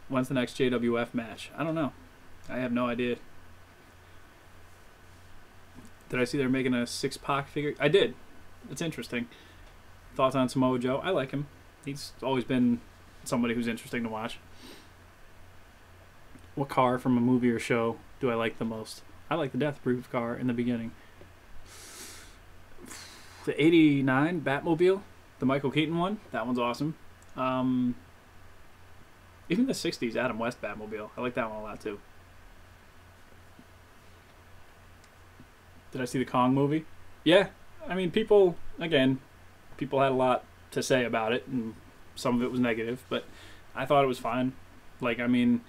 When's the next JWF match? I don't know. I have no idea. Did I see they're making a 6-Pac figure? I did. It's interesting. Thoughts on Samoa Joe? I like him. He's always been somebody who's interesting to watch. What car from a movie or show do I like the most? I like the Death Proof car in the beginning. The 89 Batmobile, the Michael Keaton one, that one's awesome. Even the 60s Adam West Batmobile, I like that one a lot too. Did I see the Kong movie? Yeah, I mean, people had a lot to say about it, and some of it was negative, but I thought it was fine. Like, I mean,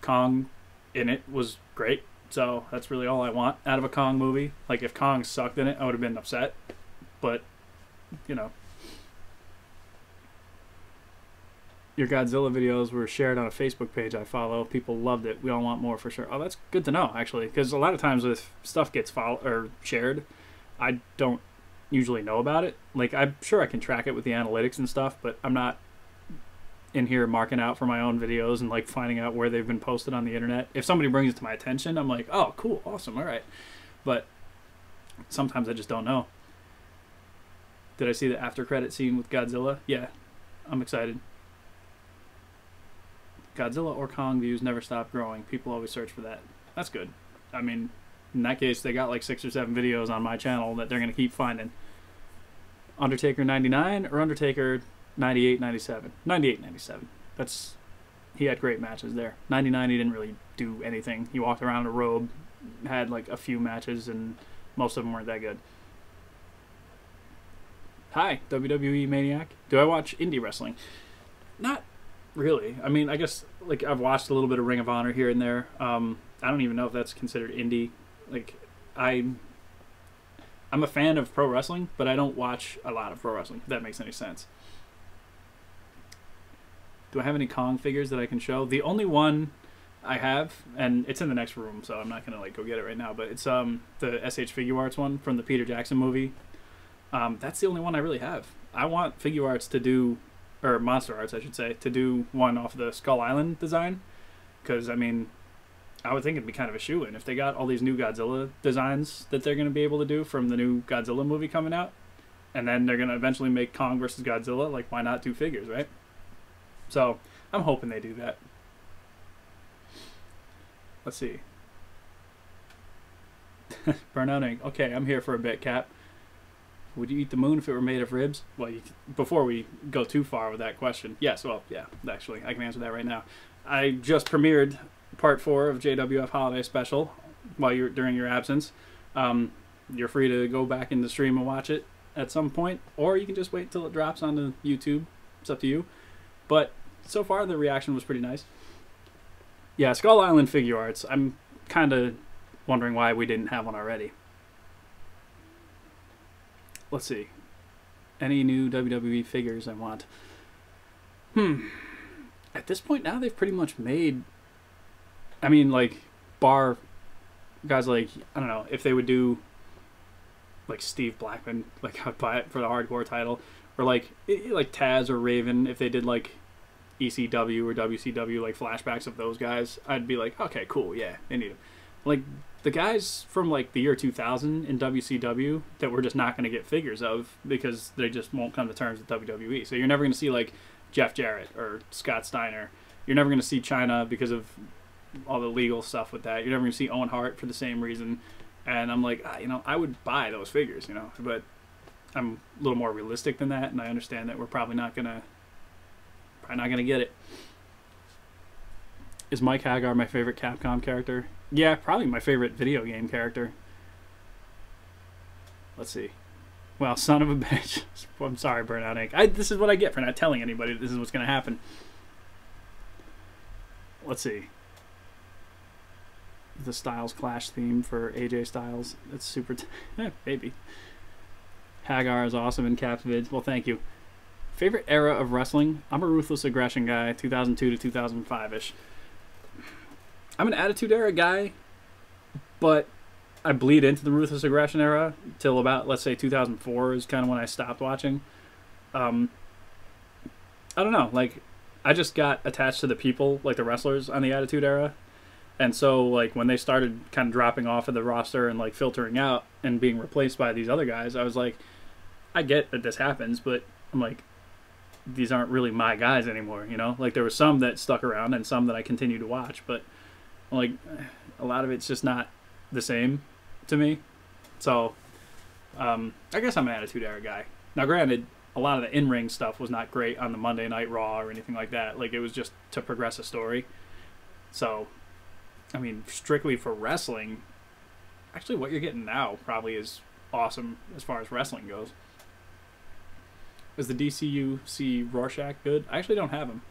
Kong in it was great, so that's really all I want out of a Kong movie. Like, if Kong sucked in it, I would have been upset, but, Your Godzilla videos were shared on a Facebook page I follow. People loved it. We all want more for sure. Oh, that's good to know, actually, because a lot of times if stuff gets shared, I don't usually know about it. Like, I'm sure I can track it with the analytics and stuff, but I'm not in here marking out for my own videos and like finding out where they've been posted on the internet. If somebody brings it to my attention, I'm like, oh, cool, awesome, all right. But sometimes I just don't know. Did I see the after credit scene with Godzilla? Yeah, I'm excited. Godzilla or Kong views never stop growing. People always search for that. That's good. I mean, in that case, they got like 6 or 7 videos on my channel that they're going to keep finding. Undertaker 99 or Undertaker 98, 97? 98, 97. He had great matches there. 99, he didn't really do anything. He walked around in a robe, had like a few matches, and most of them weren't that good. Hi, WWE Maniac. Do I watch indie wrestling? Not really. I mean, I guess like I've watched a little bit of Ring of Honor here and there. I don't even know if that's considered indie. Like, I'm a fan of pro wrestling, but I don't watch a lot of pro wrestling, if that makes any sense. Do I have any Kong figures that I can show? The only one I have, and it's in the next room, so I'm not gonna like go get it right now, but it's the SH Figuarts one from the Peter Jackson movie. That's the only one I really have. I want Figuarts to do, or Monster Arts, I should say, to do one off the Skull Island design. Because, I mean, I would think it'd be kind of a shoo-in. If they got all these new Godzilla designs that they're going to be able to do from the new Godzilla movie coming out, and then they're going to eventually make Kong versus Godzilla, like, why not do figures, right? So, I'm hoping they do that. Let's see. Burnout Inc. Okay, I'm here for a bit, Cap. Would you eat the moon if it were made of ribs? Well, before we go too far with that question, yes, well, yeah, actually, I can answer that right now. I just premiered Part 4 of JWF Holiday Special during your absence. You're free to go back in the stream and watch it at some point, or you can just wait till it drops onto YouTube. It's up to you. But so far, the reaction was pretty nice. Yeah, Skull Island Figuarts. I'm kind of wondering why we didn't have one already. Let's see. Any new WWE figures I want? At this point now, they've pretty much made... I mean, like, bar guys like... I don't know, if they would do, like, Steve Blackman, like, I'd buy it for the hardcore title. Or, like Taz or Raven, if they did, like, ECW or WCW, like, flashbacks of those guys, I'd be like, okay, cool, yeah, they need them. Like, the guys from, like, the year 2000 in WCW that we're just not going to get figures of because they just won't come to terms with WWE. So you're never going to see, like, Jeff Jarrett or Scott Steiner. You're never going to see Chyna because of all the legal stuff with that. You're never going to see Owen Hart for the same reason. And I'm like, I would buy those figures, but I'm a little more realistic than that, and I understand that we're probably not going to get it. Is Mike Hagar my favorite Capcom character? Yeah, probably my favorite video game character. Let's see. Well, son of a bitch. I'm sorry, Burnout Inc. This is what I get for not telling anybody this is what's going to happen. Let's see. The Styles Clash theme for AJ Styles. It's super... maybe. Hagar is awesome in Cap's vids. Well, thank you. Favorite era of wrestling? I'm a Ruthless Aggression guy, 2002 to 2005-ish. I'm an Attitude Era guy, but I bleed into the Ruthless Aggression era till about, let's say, 2004 is kind of when I stopped watching. I don't know, like, I just got attached to the people, like the wrestlers on the Attitude Era. And so, like, when they started kind of dropping off of the roster and, like, filtering out and being replaced by these other guys, I was like, I get that this happens, but I'm like, these aren't really my guys anymore, you know? Like, there were some that stuck around and some that I continue to watch, but, like, a lot of it's just not the same to me. So, I guess I'm an Attitude Era guy. Now, granted, a lot of the in-ring stuff was not great on the Monday Night Raw or anything like that. Like, it was just to progress a story. So, I mean, strictly for wrestling, actually what you're getting now probably is awesome as far as wrestling goes. Is the DCUC Rorschach good? I actually don't have him.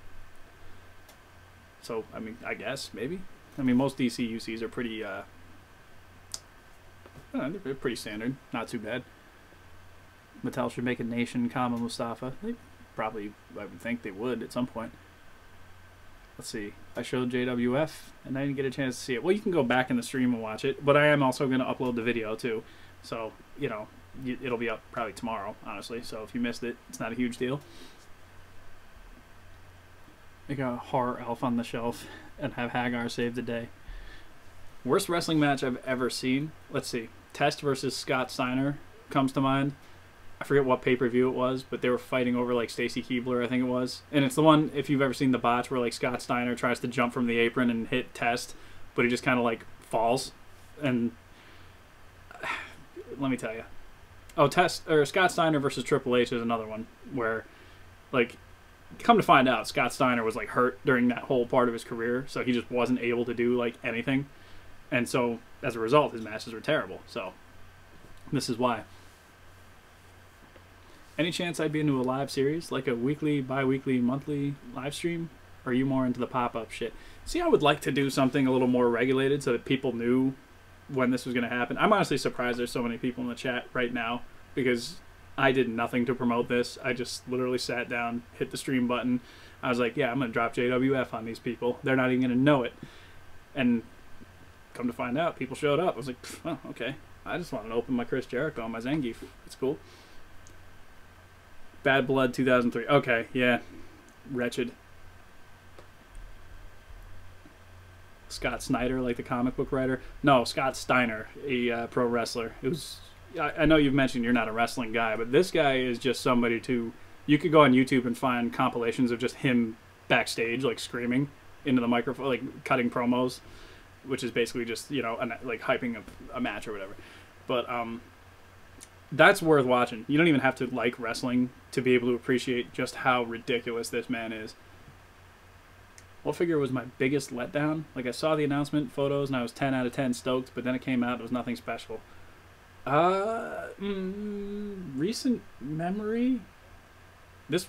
So, I mean, I guess, maybe. I mean, most DCUCs are pretty, they're pretty standard. Not too bad. Mattel should make a Nation, Kama Mustafa. They probably, I would think they would at some point. Let's see. I showed JWF, and I didn't get a chance to see it. Well, you can go back in the stream and watch it, but I am also going to upload the video, too. So, you know, it'll be up probably tomorrow, honestly. So if you missed it, it's not a huge deal. Make a horror elf on the shelf and have Hagar save the day. Worst wrestling match I've ever seen. Let's see. Test versus Scott Steiner comes to mind. I forget what pay-per-view it was, but they were fighting over, like, Stacy Keibler, I think it was. And it's the one, if you've ever seen the botch, where, like, Scott Steiner tries to jump from the apron and hit Test, but he just kind of, like, falls. And let me tell you. Oh, Scott Steiner versus Triple H is another one where, like, come to find out, Scott Steiner was, like, hurt during that whole part of his career, so he just wasn't able to do, like, anything. And so, as a result, his matches were terrible. So, this is why. Any chance I'd be into a live series, like a weekly, bi-weekly, monthly live stream? Or are you more into the pop-up shit? See, I would like to do something a little more regulated so that people knew when this was going to happen. I'm honestly surprised there's so many people in the chat right now because I did nothing to promote this. I just literally sat down, hit the stream button. I was like, yeah, I'm going to drop JWF on these people. They're not even going to know it. And come to find out, people showed up. I was like, oh, okay. I just wanted to open my Chris Jericho on my Zangief. It's cool. Bad Blood 2003. Okay, yeah. Wretched. Scott Snyder, like the comic book writer. No, Scott Steiner, a pro wrestler. It was. I know you've mentioned you're not a wrestling guy, but this guy is just somebody to. You could go on YouTube and find compilations of just him backstage, like screaming into the microphone, like cutting promos, which is basically just, you know, like hyping a match or whatever. But that's worth watching. You don't even have to like wrestling to be able to appreciate just how ridiculous this man is. What figure was my biggest letdown? Like, I saw the announcement photos and I was 10 out of 10 stoked, but then it came out, it was nothing special. Recent memory? This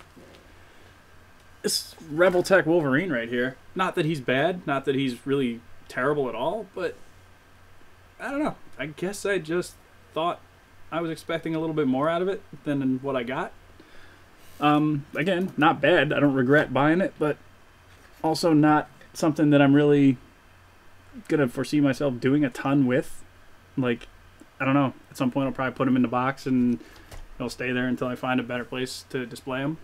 Rebel Tech Wolverine right here. Not that he's bad, not that he's really terrible at all, but I don't know. I guess I just thought I was expecting a little bit more out of it than what I got. Again, not bad. I don't regret buying it, but also not something that I'm really gonna foresee myself doing a ton with. Like, I don't know. At some point, I'll probably put them in the box and they'll stay there until I find a better place to display them.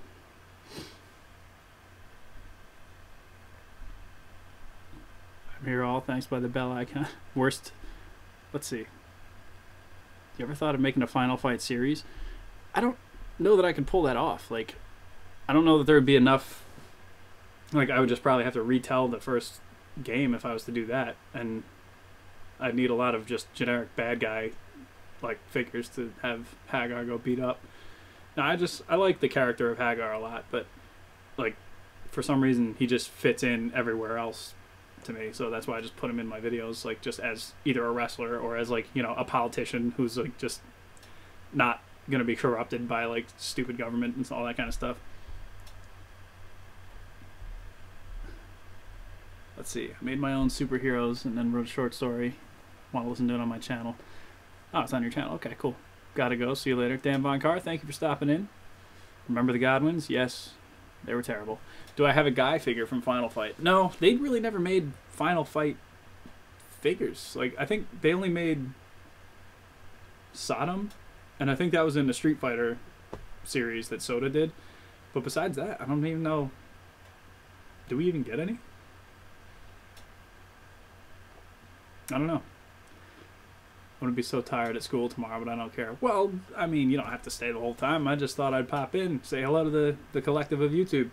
I'm here all thanks by the bell icon. Worst. Let's see. You ever thought of making a Final Fight series? I don't know that I can pull that off. Like, I don't know that there would be enough. Like, I would just probably have to retell the first game if I was to do that, and I'd need a lot of just generic bad guy like figures to have Hagar go beat up. Now, I like the character of Hagar a lot, but like for some reason he just fits in everywhere else to me, so that's why I just put him in my videos, like just as either a wrestler or as, like, you know, a politician who's like just not gonna be corrupted by like stupid government and all that kind of stuff. Let's see. I made my own superheroes and then wrote a short story. Want to listen to it on my channel? Oh, it's on your channel. Okay, cool. Gotta go. See you later. Dan Von Carr, thank you for stopping in. Remember the Godwins? Yes, they were terrible. Do I have a guy figure from Final Fight? No, they really never made Final Fight figures. Like, I think they only made Sodom, and I think that was in the Street Fighter series that Soda did. But besides that, I don't even know. Do we even get any? I don't know. I'm going to be so tired at school tomorrow, but I don't care. Well, I mean, you don't have to stay the whole time. I just thought I'd pop in, say hello to the collective of YouTube.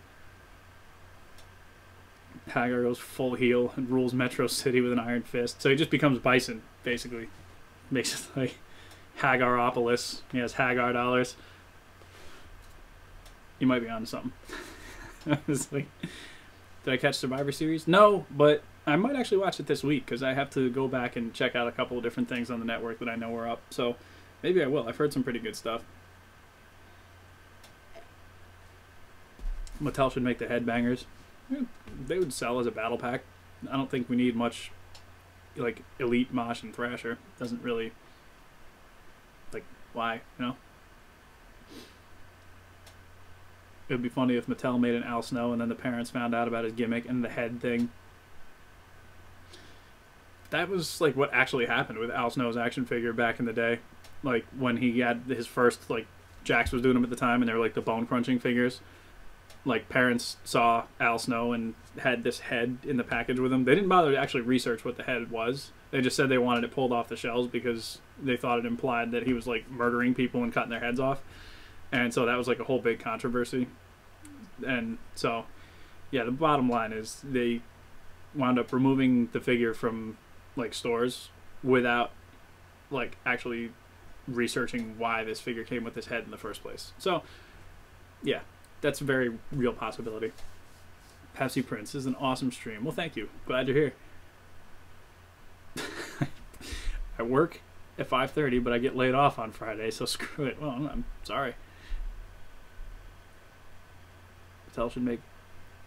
Hagar goes full heel and rules Metro City with an iron fist. So he just becomes Bison, basically. Makes it like Hagaropolis. He has Hagar dollars. You might be onto something. It's like, did I catch Survivor Series? No, but I might actually watch it this week because I have to go back and check out a couple of different things on the network that I know are up. So maybe I will. I've heard some pretty good stuff. Mattel should make the headbangers. They would sell as a battle pack. I don't think we need much like Elite, Mosh, and Thrasher. Doesn't really, like, why, you know? It would be funny if Mattel made an Al Snow and then the parents found out about his gimmick and the head thing. That was like what actually happened with Al Snow's action figure back in the day. Like when he had his first, like, Jax was doing them at the time and they were like the bone crunching figures. Like, parents saw Al Snow and had this head in the package with him. They didn't bother to actually research what the head was. They just said they wanted it pulled off the shelves because they thought it implied that he was like murdering people and cutting their heads off. And so that was like a whole big controversy. And so, yeah, the bottom line is they wound up removing the figure from like stores without like actually researching why this figure came with this head in the first place. So, yeah, that's a very real possibility. Pepsi Prince is an awesome stream. Well, thank you. Glad you're here. I work at 5:30, but I get laid off on Friday, so screw it. Well, I'm sorry. Mattel should make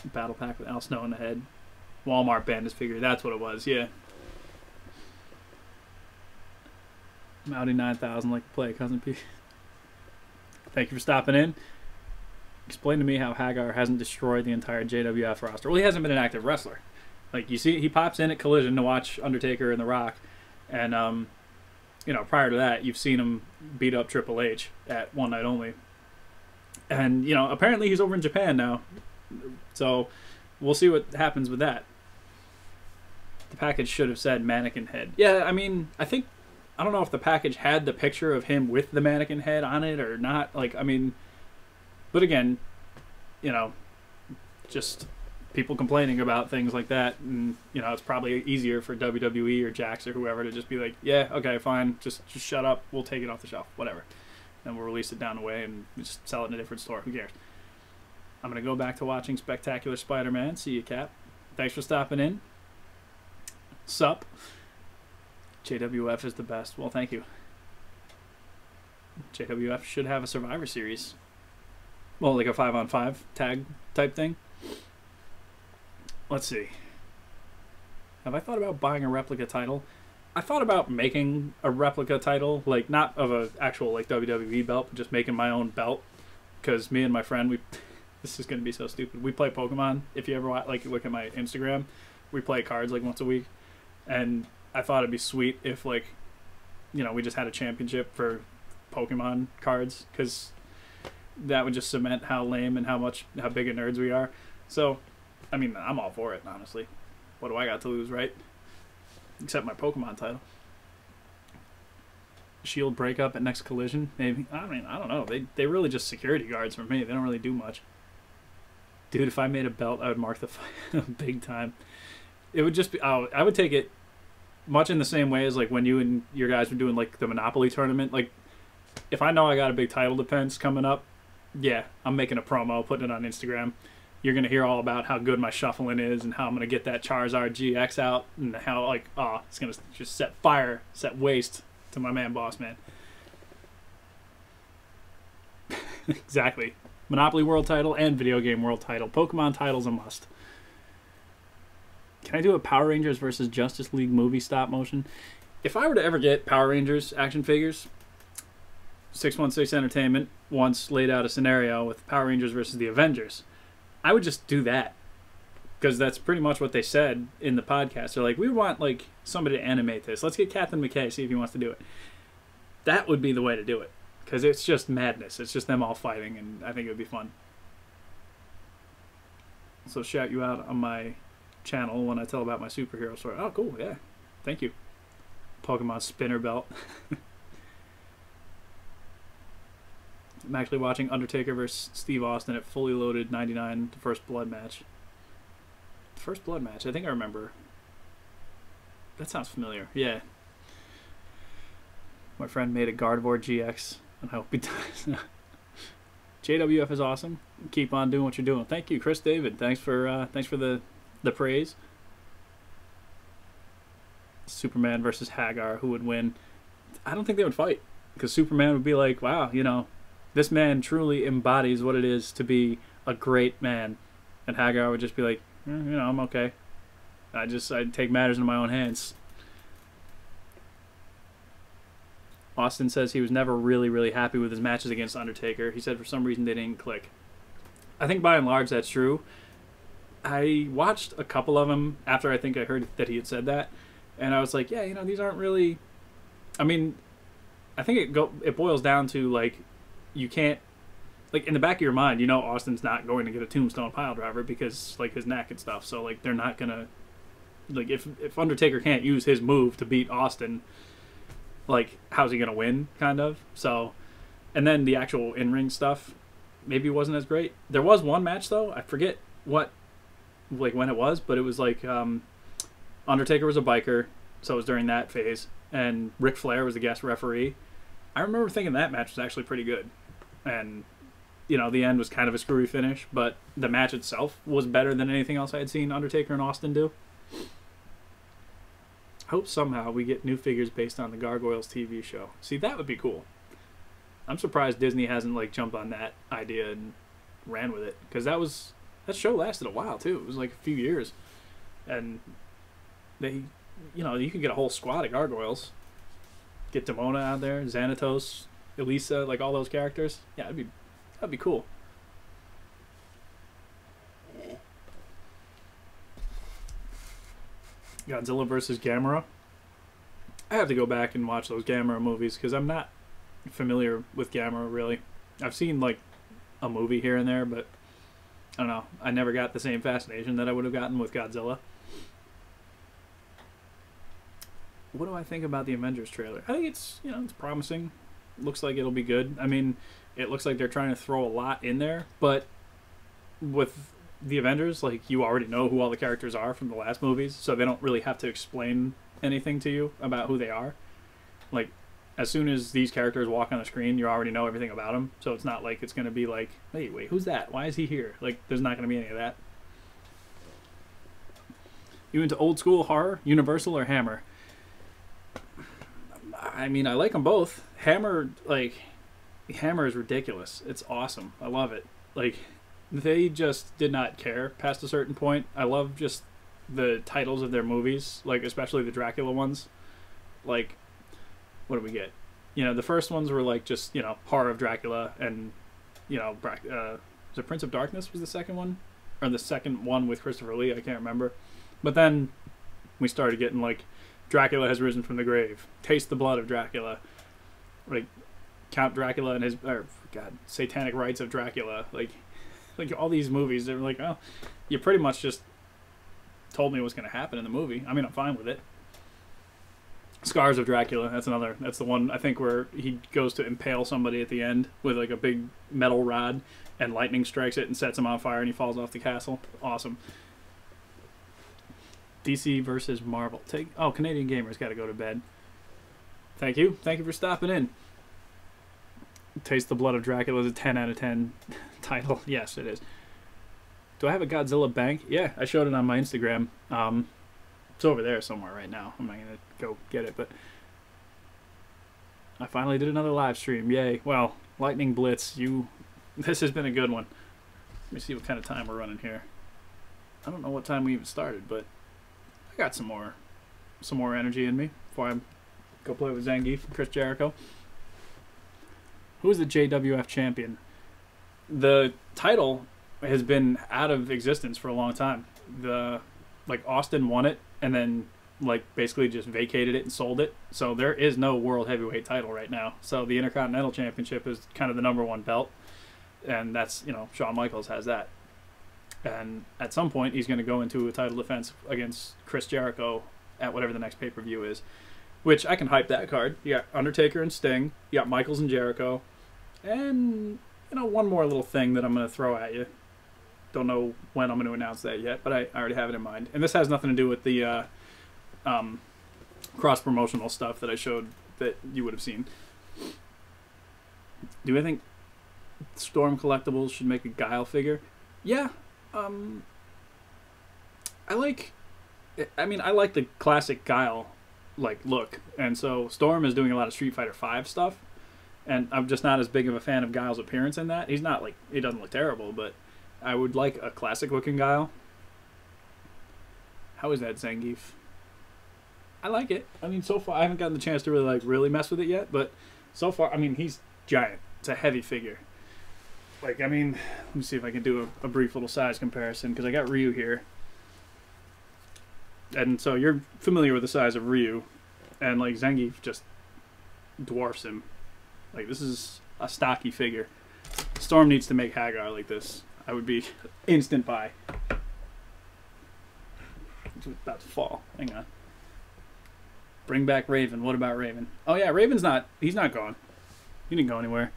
a battle pack with Al Snow in the head. Walmart banned his figure. That's what it was, yeah. Audi 9000 like to play, Cousin P. Thank you for stopping in. Explain to me how Hagar hasn't destroyed the entire JWF roster. Well, he hasn't been an active wrestler. Like, you see, he pops in at Collision to watch Undertaker and The Rock. And, you know, prior to that, you've seen him beat up Triple H at One Night Only. And, you know, apparently he's over in Japan now. So, we'll see what happens with that. The package should have said mannequin head. Yeah, I mean, I don't know if the package had the picture of him with the mannequin head on it or not. Like, I mean, but again, you know, just people complaining about things like that. And, you know, it's probably easier for WWE or Jax or whoever to just be like, yeah, okay, fine. Just shut up. We'll take it off the shelf. Whatever. And we'll release it down the way and just sell it in a different store. Who cares? I'm going to go back to watching Spectacular Spider-Man. See you, Cap. Thanks for stopping in. Sup? JWF is the best. Well, thank you. JWF should have a Survivor Series. Well, like a 5-on-5 tag type thing. Let's see. Have I thought about buying a replica title? I thought about making a replica title, like not of an actual like WWE belt, but just making my own belt. Because me and my friend, this is going to be so stupid. We play Pokemon. If you ever like look at my Instagram, we play cards like once a week. And I thought it'd be sweet if, like, you know, we just had a championship for Pokemon cards, because that would just cement how lame and how big of nerds we are. So, I mean, I'm all for it, honestly. What do I got to lose, right? Except my Pokemon title. Shield breakup at next Collision, maybe. I mean, I don't know. They really just security guards for me. They don't really do much. Dude, if I made a belt, I would mark the fight big time. It would just be, I would take it much in the same way as like when you and your guys were doing like the Monopoly tournament. Like, if I know I got a big title defense coming up, yeah, I'm making a promo, putting it on Instagram. You're going to hear all about how good my shuffling is and how I'm going to get that Charizard GX out and how, like, it's going to just set waste to my man, Boss Man. Exactly. Monopoly World title and Video Game World title. Pokemon title's a must. Can I do a Power Rangers versus Justice League movie stop motion? If I were to ever get Power Rangers action figures, 616 Entertainment, once laid out a scenario with Power Rangers versus the Avengers. I would just do that. Because that's pretty much what they said in the podcast. They're like, we want like somebody to animate this. Let's get Captain McKay, see if he wants to do it. That would be the way to do it. Because it's just madness. It's just them all fighting, and I think it would be fun. So shout you out on my channel when I tell about my superhero story. Oh, cool, yeah. Thank you. Pokemon Spinner Belt. I'm actually watching Undertaker versus Steve Austin at Fully Loaded 99, the First Blood match. First Blood match. I think I remember. That sounds familiar. Yeah. My friend made a Gardevoir GX, and I hope he does. JWF is awesome. Keep on doing what you're doing. Thank you, Chris David. Thanks for the praise. Superman versus Hagar. Who would win? I don't think they would fight, because Superman would be like, wow, you know, this man truly embodies what it is to be a great man, and Hagar would just be like, you know, I'm okay. I'd take matters into my own hands. Austin says he was never really happy with his matches against Undertaker. He said for some reason they didn't click. I think by and large that's true. I watched a couple of them after I think I heard that he had said that, and I was like, yeah, you know, these aren't really... I mean, I think it boils down to, like, you can't... Like, in the back of your mind, you know Austin's not going to get a tombstone pile driver because, like, his neck and stuff. So, like, they're not going to... Like, if Undertaker can't use his move to beat Austin, like, how's he going to win, kind of? So, and then the actual in-ring stuff maybe wasn't as great. There was one match, though. I forget what, like, when it was, but it was, like, Undertaker was a biker, so it was during that phase, and Ric Flair was the guest referee. I remember thinking that match was actually pretty good. And... You know, the end was kind of a screwy finish, but the match itself was better than anything else I had seen Undertaker and Austin do. I hope somehow we get new figures based on the Gargoyles TV show. See, that would be cool. I'm surprised Disney hasn't, like, jumped on that idea and ran with it. Because that show lasted a while, too. It was, like, a few years. And they, you know, you could get a whole squad of Gargoyles. Get Demona out there, Xanatos, Elisa, like, all those characters. Yeah, that'd be cool. Godzilla vs. Gamera. I have to go back and watch those Gamera movies because I'm not familiar with Gamera, really. I've seen, like, a movie here and there, but I don't know. I never got the same fascination that I would have gotten with Godzilla. What do I think about the Avengers trailer? I think it's, you know, it's promising. Looks like it'll be good. I mean... It looks like they're trying to throw a lot in there, but with the Avengers, like, you already know who all the characters are from the last movies, so they don't really have to explain anything to you about who they are. Like, as soon as these characters walk on the screen, you already know everything about them, so it's not like it's going to be like, hey, wait, who's that? Why is he here? Like, there's not going to be any of that. You into old school horror, Universal or Hammer? I mean, I like them both. Hammer is ridiculous. It's awesome. I love it. Like, they just did not care past a certain point. I love just the titles of their movies, like, especially the Dracula ones. Like, what do we get? You know, the first ones were, like, just, you know, Horror of Dracula, and, you know, was it Prince of Darkness was the second one? Or the second one with Christopher Lee? I can't remember. But then we started getting, like, Dracula Has Risen from the Grave, Taste the Blood of Dracula, like, Count Dracula and his, or God, Satanic Rites of Dracula, like all these movies. They're like, oh, you pretty much just told me what's going to happen in the movie. I mean, I'm fine with it. Scars of Dracula, that's the one I think where he goes to impale somebody at the end with like a big metal rod, and lightning strikes it and sets him on fire, and he falls off the castle. Awesome. DC versus Marvel. Canadian Gamer's got to go to bed. Thank you for stopping in. Taste the Blood of Dracula is a 10 out of 10 title. Yes, it is. Do I have a Godzilla bank? Yeah, I showed it on my Instagram. It's over there somewhere right now. I'm not going to go get it, but I finally did another live stream. Yay. Well, Lightning Blitz, this has been a good one. Let me see what kind of time we're running here. I don't know what time we even started, but I got some more energy in me before I go play with Zangief and Chris Jericho. Who is the JWF champion? The title has been out of existence for a long time. Austin won it and then basically just vacated it and sold it. So there is no world heavyweight title right now. So the Intercontinental Championship is kind of the #1 belt, and that's, Shawn Michaels has that. And at some point he's going to go into a title defense against Chris Jericho at whatever the next pay-per-view is, which I can hype that card. You got Undertaker and Sting, you got Michaels and Jericho, and one more little thing that I'm going to throw at you. Don't know when I'm going to announce that yet, but I already have it in mind. And this has nothing to do with the cross-promotional stuff that I showed that you would have seen. Do I think Storm Collectibles should make a Guile figure? Yeah. I like the classic Guile look, and so Storm is doing a lot of Street Fighter V stuff, and I'm just not as big of a fan of Guile's appearance in that. He's not he doesn't look terrible, but I would like a classic looking Guile. How is that, Zangief? I like it. I mean, so far I haven't gotten the chance to really mess with it yet, but so far, I mean, he's giant. It's a heavy figure. Let me see if I can do a brief little size comparison, because I got Ryu here. And so you're familiar with the size of Ryu, and Zangief just dwarfs him. This is a stocky figure. Storm needs to make Hagar like this. I would be instant buy. It's about to fall. Hang on. Bring back Raven. What about Raven? Oh yeah, he's not gone. He didn't go anywhere.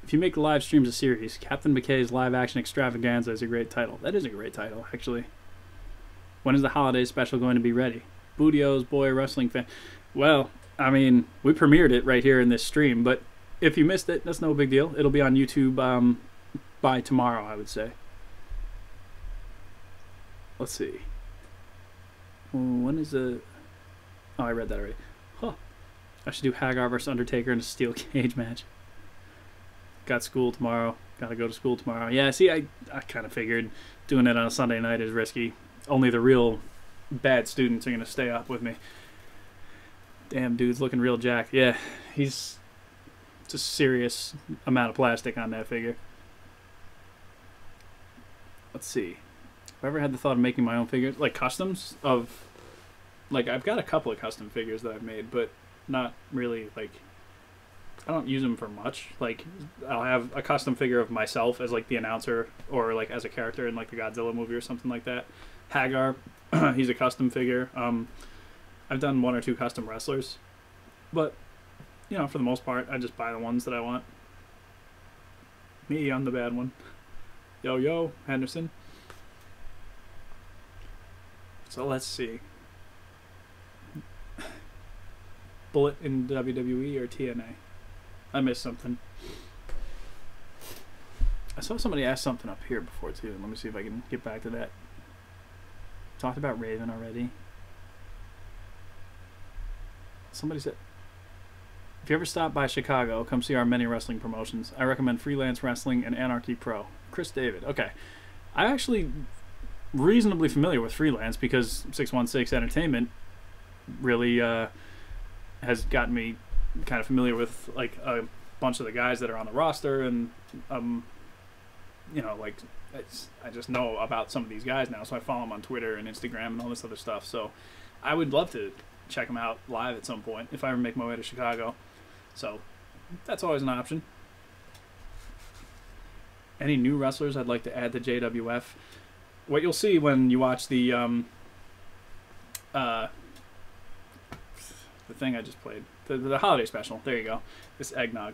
If you make live streams a series, Captain McKay's live action extravaganza is a great title. That is a great title, actually. When is the holiday special going to be ready? Bootio's boy wrestling fan. Well, I mean, we premiered it right here in this stream, but if you missed it, that's no big deal. It'll be on YouTube by tomorrow, I would say. Let's see. When is the... Oh, I read that already. Huh. I should do Hagar versus Undertaker in a steel cage match. Got school tomorrow. Gotta go to school tomorrow. Yeah, see, I kind of figured doing it on a Sunday night is risky. Only the real bad students are going to stay up with me. Damn, dude's looking real jacked. Yeah, it's a serious amount of plastic on that figure. Let's see. Have I ever had the thought of making my own figures? Customs of... I've got a couple of custom figures that I've made, but not really, I don't use them for much. I'll have a custom figure of myself as, the announcer, or, as a character in, the Godzilla movie or something like that. Hagar, he's a custom figure. I've done 1 or 2 custom wrestlers, but for the most part, I just buy the ones that I want. Me, I'm the bad one. Yo, Henderson. So let's see. Bullet in WWE or TNA? I missed something. I saw somebody ask something up here before too. Let me see if I can get back to that. Talked about Raven already. Somebody said, if you ever stop by Chicago, come see our many wrestling promotions. I recommend Freelance Wrestling and Anarchy Pro. Chris David. Okay. I'm actually reasonably familiar with Freelance because 616 Entertainment really has gotten me kind of familiar with a bunch of the guys that are on the roster, and I just know about some of these guys now, so I follow them on Twitter and Instagram and all this other stuff. So I would love to check them out live at some point if I ever make my way to Chicago. So that's always an option. Any new wrestlers I'd like to add to JWF? What you'll see when you watch the thing I just played, the holiday special. There you go. This eggnog.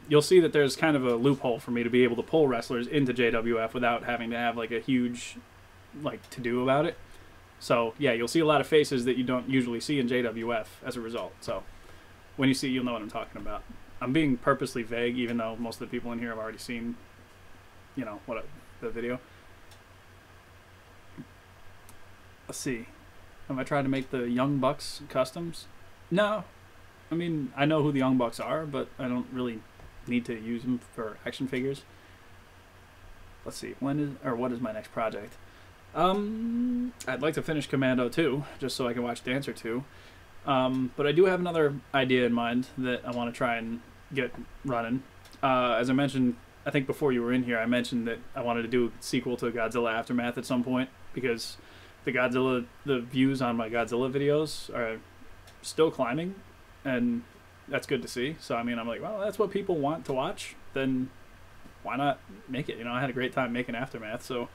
You'll see that there's kind of a loophole for me to be able to pull wrestlers into JWF without having to have a huge to-do about it. So yeah, you'll see a lot of faces that you don't usually see in JWF as a result. So when you see, you'll know what I'm talking about. I'm being purposely vague, even though most of the people in here have already seen, the video. Let's see. Have I tried to make the Young Bucks customs? No. I mean, I know who the Young Bucks are, but I don't really need to use them for action figures. Let's see. What is my next project? I'd like to finish Commando 2, just so I can watch Dancer 2. But I do have another idea in mind that I want to try and get running. As I mentioned, I think before you were in here, I mentioned that I wanted to do a sequel to Godzilla Aftermath at some point because the views on my Godzilla videos are still climbing, and that's good to see. So I mean, I'm like, well, that's what people want to watch. Then why not make it? You know, I had a great time making Aftermath, so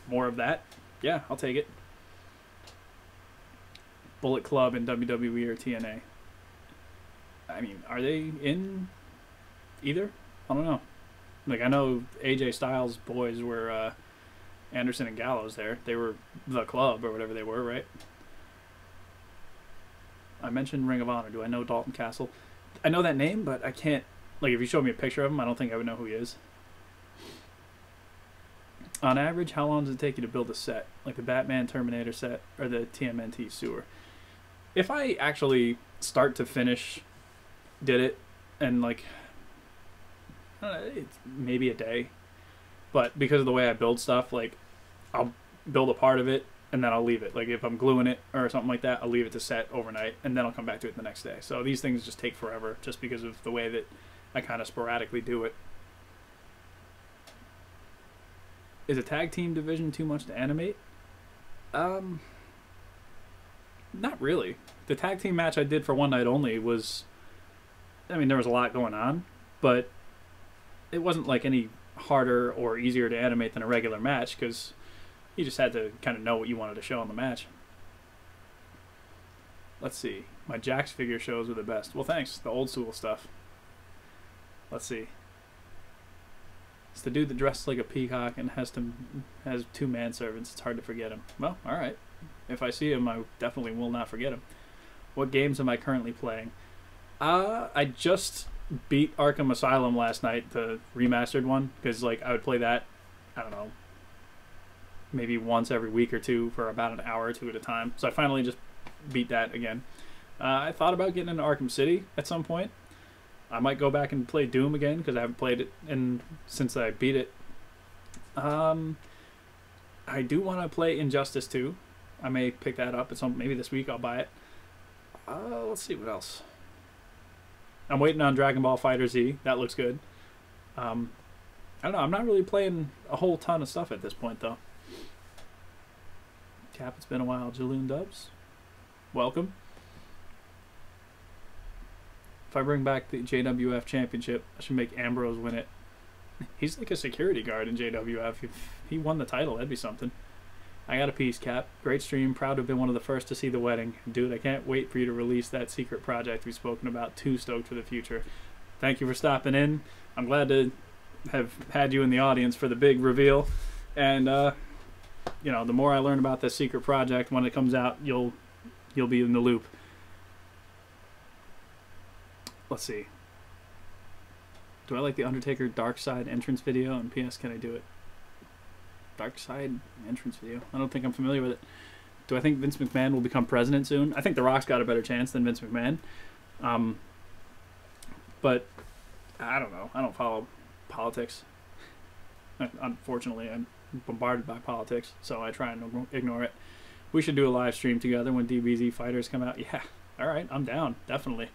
more of that. Yeah, I'll take it. Bullet Club in WWE or TNA. I mean, are they in either? I don't know. Like, I know AJ Styles' boys were Anderson and Gallows there. They were the Club or whatever they were, right? I mentioned Ring of Honor. Do I know Dalton Castle? I know that name, but I can't... Like, if you showed me a picture of him, I don't think I would know who he is. On average, how long does it take you to build a set? Like the Batman Terminator set or the TMNT sewer? If I actually start to finish did it and like I don't know, it's maybe a day, but because of the way I build stuff, like I'll build a part of it and then I'll leave it. Like if I'm gluing it or something like that, I'll leave it to set overnight and then I'll come back to it the next day. So these things just take forever just because of the way that I kind of sporadically do it. Is a tag team division too much to animate? Not really. The tag team match I did for One Night Only was, I mean, there was a lot going on, but it wasn't like any harder or easier to animate than a regular match because you just had to kind of know what you wanted to show in the match. Let's see. My Jax figure shows are the best. Well, thanks. The old school stuff. Let's see. It's the dude that dresses like a peacock and has two manservants. It's hard to forget him. Well, alright. If I see him, I definitely will not forget him. What games am I currently playing? I just beat Arkham Asylum last night, the remastered one, because like I would play that, I don't know, maybe once every week or two for about an hour or two at a time. So I finally just beat that again. I thought about getting into Arkham City at some point. I might go back and play Doom again because I haven't played it since I beat it. I do want to play Injustice 2. I may pick that up at maybe this week. I'll buy it. Let's see what else. I'm waiting on Dragon Ball FighterZ. That looks good. I don't know. I'm not really playing a whole ton of stuff at this point though. Cap, it's been a while. Jaloon Dubs, welcome. If I bring back the JWF Championship, I should make Ambrose win it. He's like a security guard in JWF. If he won the title, that'd be something. I got a piece, Cap. Great stream. Proud to have been one of the first to see the wedding. Dude, I can't wait for you to release that secret project we've spoken about. Too stoked for the future. Thank you for stopping in. I'm glad to have had you in the audience for the big reveal. And, you know, the more I learn about this secret project, when it comes out, you'll be in the loop. Let's see. Do I like the Undertaker Dark Side entrance video? And P.S. Can I do it? Dark Side entrance video? I don't think I'm familiar with it. Do I think Vince McMahon will become president soon? I think The Rock's got a better chance than Vince McMahon. But I don't know. I don't follow politics. Unfortunately, I'm bombarded by politics, so I try and ignore it. We should do a live stream together when DBZ Fighters come out. Yeah. All right. I'm down. Definitely.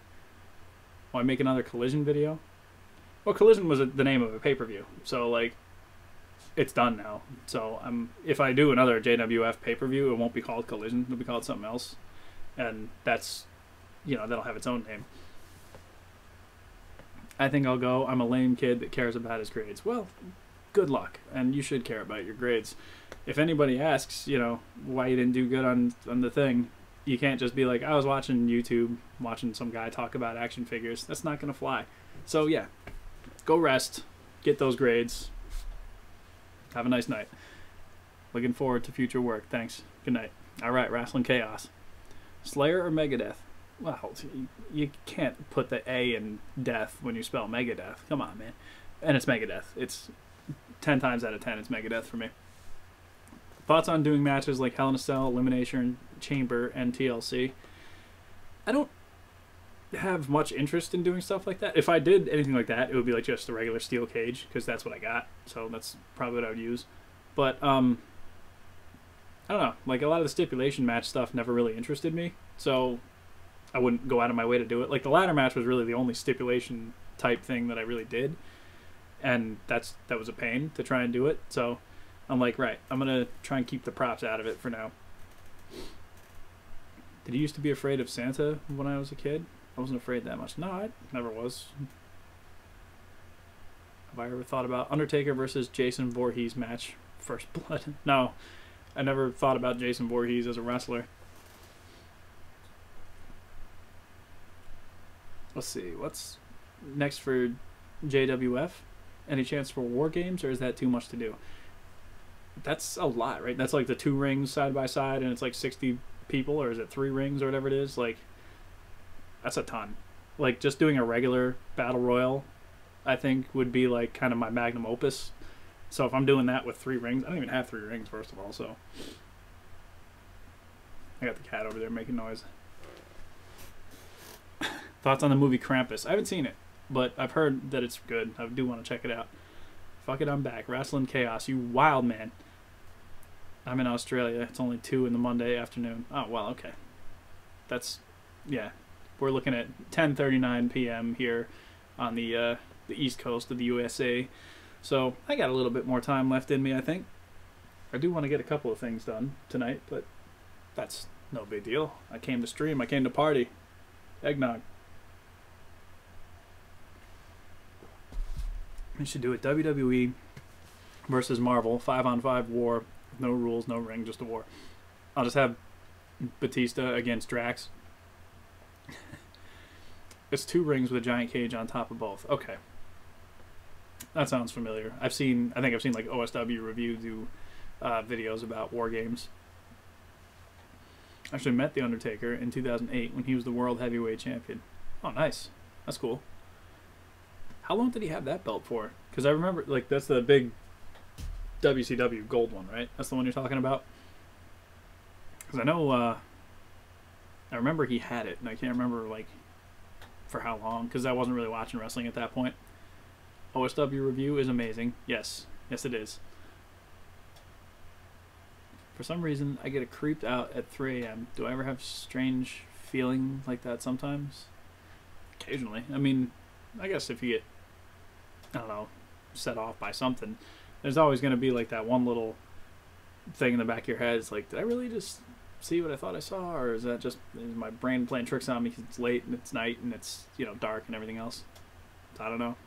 Will I make another Collision video? Well, Collision was the name of a pay-per-view, so like, it's done now. So if I do another JWF pay-per-view, it won't be called Collision. It'll be called something else, and that's, you know, that'll have its own name. I think I'll go. I'm a lame kid that cares about his grades. Well, good luck, and you should care about your grades. If anybody asks, you know, why you didn't do good on the thing, you can't just be like, I was watching YouTube, watching some guy talk about action figures. That's not going to fly. So, yeah, go rest, get those grades. Have a nice night. Looking forward to future work. Thanks. Good night. All right, Wrestling Chaos. Slayer or Megadeth? Well, you can't put the A in death when you spell Megadeth. Come on, man. And it's Megadeth. It's 10 times out of 10, it's Megadeth for me. Thoughts on doing matches like Hell in a Cell, Elimination Chamber, and TLC? I don't have much interest in doing stuff like that. If I did anything like that, it would be like just a regular steel cage, because that's what I got. So that's probably what I would use. But, I don't know. Like, a lot of the stipulation match stuff never really interested me. So, I wouldn't go out of my way to do it. Like the ladder match was really the only stipulation type thing that I really did, and that was a pain to try and do it. So I'm like, right, I'm gonna try and keep the props out of it for now. Did you used to be afraid of Santa when I was a kid? I wasn't afraid that much. No, I never was. Have I ever thought about Undertaker versus Jason Voorhees match? First Blood? No, I never thought about Jason Voorhees as a wrestler. Let's see, what's next for JWF? Any chance for War Games, or is that too much to do? That's a lot, right? That's like the 2 rings side by side, and it's like 60 people, or is it 3 rings or whatever it is? Like, that's a ton. Like, just doing a regular Battle Royal, I think, would be like kind of my magnum opus. So if I'm doing that with 3 rings, I don't even have 3 rings, first of all, so. I got the cat over there making noise. Thoughts on the movie Krampus? I haven't seen it, but I've heard that it's good. I do want to check it out. Fuck it, I'm back. Wrestling Chaos, you wild man. I'm in Australia. It's only 2 in the Monday afternoon. Oh, well, okay. That's, yeah. We're looking at 10:39 p.m. here on the East Coast of the USA. So I got a little bit more time left in me, I think. I do want to get a couple of things done tonight, but that's no big deal. I came to stream. I came to party. Eggnog. We should do it. WWE versus Marvel, 5-on-5 war. No rules, no ring, just a war. I'll just have Batista against Drax. It's 2 rings with a giant cage on top of both. Okay. That sounds familiar. I think I've seen like OSW Review do videos about War Games. I actually met The Undertaker in 2008 when he was the World Heavyweight Champion. Oh, nice. That's cool. How long did he have that belt for? Because I remember, like, that's the big WCW gold one, right? That's the one you're talking about? Because I know, I remember he had it, and I can't remember, like, for how long, because I wasn't really watching wrestling at that point. OSW Review is amazing. Yes. Yes, it is. For some reason, I get creeped out at 3 a.m. Do I ever have strange feeling like that sometimes? Occasionally. I mean, I guess if you get, I don't know, set off by something, there's always going to be like that one little thing in the back of your head. It's like, did I really just see what I thought I saw? Or is my brain playing tricks on me because it's late and it's night and it's, dark and everything else? I don't know.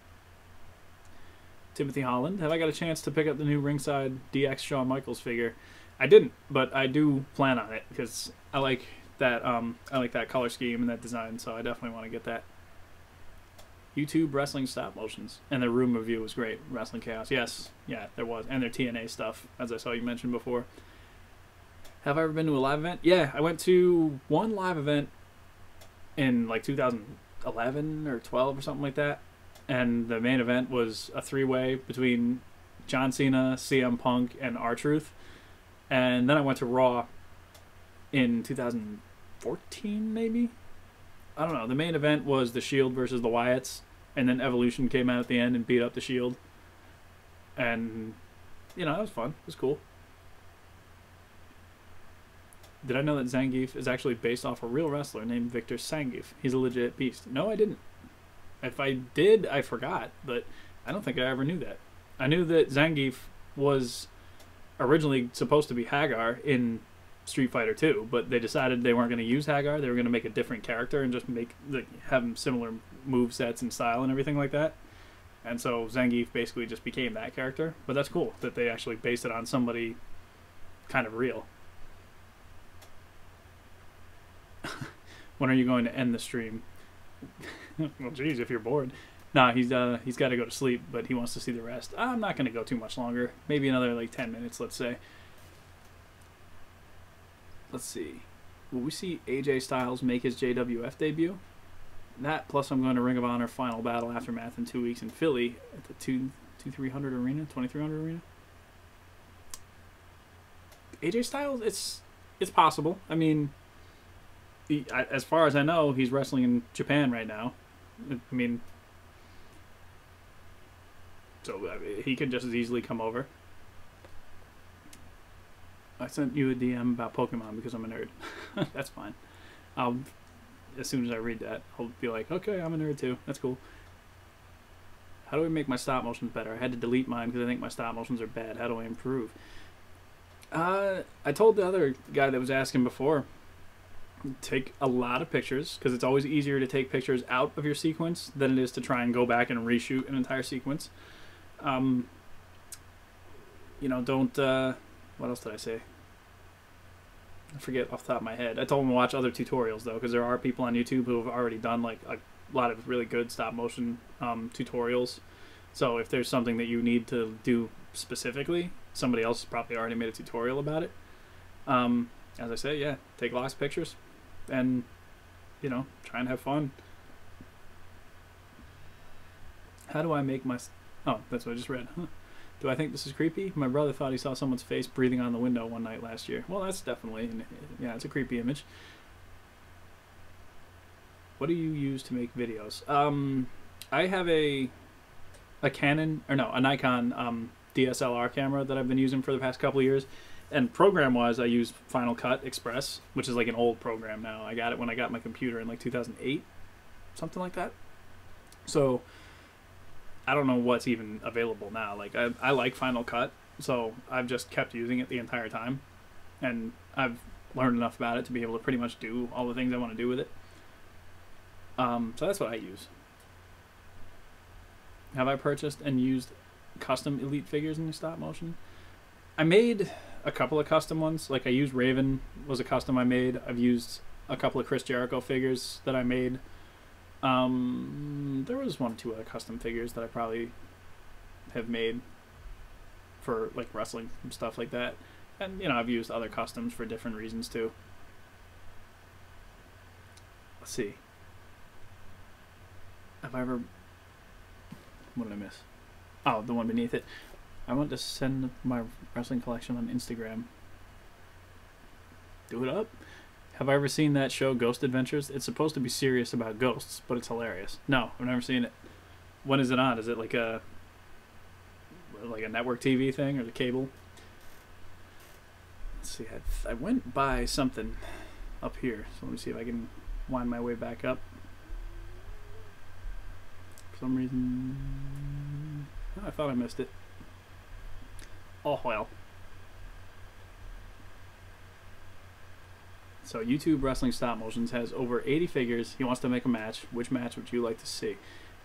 Timothy Holland. Have I got a chance to pick up the new ringside DX Shawn Michaels figure? I didn't, but I do plan on it because I like that color scheme and that design, so I definitely want to get that. YouTube wrestling stop motions, and their room review was great. Wrestling Chaos, yes, yeah, there was, and their TNA stuff, as I saw you mention before. Have I ever been to a live event? Yeah, I went to one live event in like 2011 or 12 or something like that, and the main event was a 3-way between John Cena, CM Punk, and R-Truth. And then I went to Raw in 2014, maybe? I don't know. The main event was The Shield versus the Wyatts, and then Evolution came out at the end and beat up The Shield. And, that was fun. It was cool. Did I know that Zangief is actually based off a real wrestler named Victor Zangief? He's a legit beast. No, I didn't. If I did, I forgot, but I don't think I ever knew that. I knew that Zangief was originally supposed to be Hagar in Street Fighter 2, but they decided they weren't going to use Hagar. They were going to make a different character and just have them similar move sets and style and everything like that. And so Zangief basically just became that character. But that's cool that they actually based it on somebody kind of real. When are you going to end the stream? Well, geez, if you're bored. Nah, he's got to go to sleep, but he wants to see the rest. I'm not going to go too much longer. Maybe another, 10 minutes, let's say. Let's see. Will we see AJ Styles make his JWF debut? That, plus I'm going to Ring of Honor Final Battle Aftermath in 2 weeks in Philly at the 2300 Arena? 2300 Arena? AJ Styles, it's possible. I mean, as far as I know, he's wrestling in Japan right now. I mean, so he could just as easily come over. I sent you a DM about Pokemon because I'm a nerd. That's fine. as soon as I read that, I'll be like, okay, I'm a nerd too. That's cool. How do I make my stop motions better? I had to delete mine because I think my stop motions are bad. How do I improve? I told the other guy that was asking before, take a lot of pictures, because it's always easier to take pictures out of your sequence than it is to try and go back and reshoot an entire sequence. Don't, what else did I say? I forget off the top of my head. I told him to watch other tutorials, though, because there are people on YouTube who have already done, like, a lot of really good stop-motion tutorials. So if there's something that you need to do specifically, somebody else probably already made a tutorial about it. As I say, yeah, take lots of pictures and, try and have fun. How do I make my... Oh, that's what I just read. Huh. Do I think this is creepy? My brother thought he saw someone's face breathing on the window one night last year. Well, that's definitely... Yeah, it's a creepy image. What do you use to make videos? I have a Nikon DSLR camera that I've been using for the past couple of years. And program-wise, I use Final Cut Express, which is like an old program now. I got it when I got my computer in like 2008, something like that. So I don't know what's even available now. Like I like Final Cut, so I've just kept using it the entire time. And I've learned enough about it to be able to pretty much do all the things I want to do with it. So that's what I use. Have I purchased and used custom Elite figures in stop motion? I made a couple of custom ones. Like I used Raven was a custom I made. I've used a couple of Chris Jericho figures that I made. There was 1 or 2 other custom figures that I probably have made for like wrestling and stuff like that. And I've used other customs for different reasons too. Let's see. Have I ever... What did I miss? Oh, the one beneath it. I want to send my wrestling collection on Instagram. Do it up. Have I ever seen that show, Ghost Adventures? It's supposed to be serious about ghosts, but it's hilarious. No, I've never seen it. When is it on? Is it like a network TV thing or the cable? Let's see. I went by something up here, so let me see if I can wind my way back up. For some reason, I thought I missed it. Oh well. So YouTube Wrestling Stop Motions has over 80 figures. He wants to make a match. Which match would you like to see?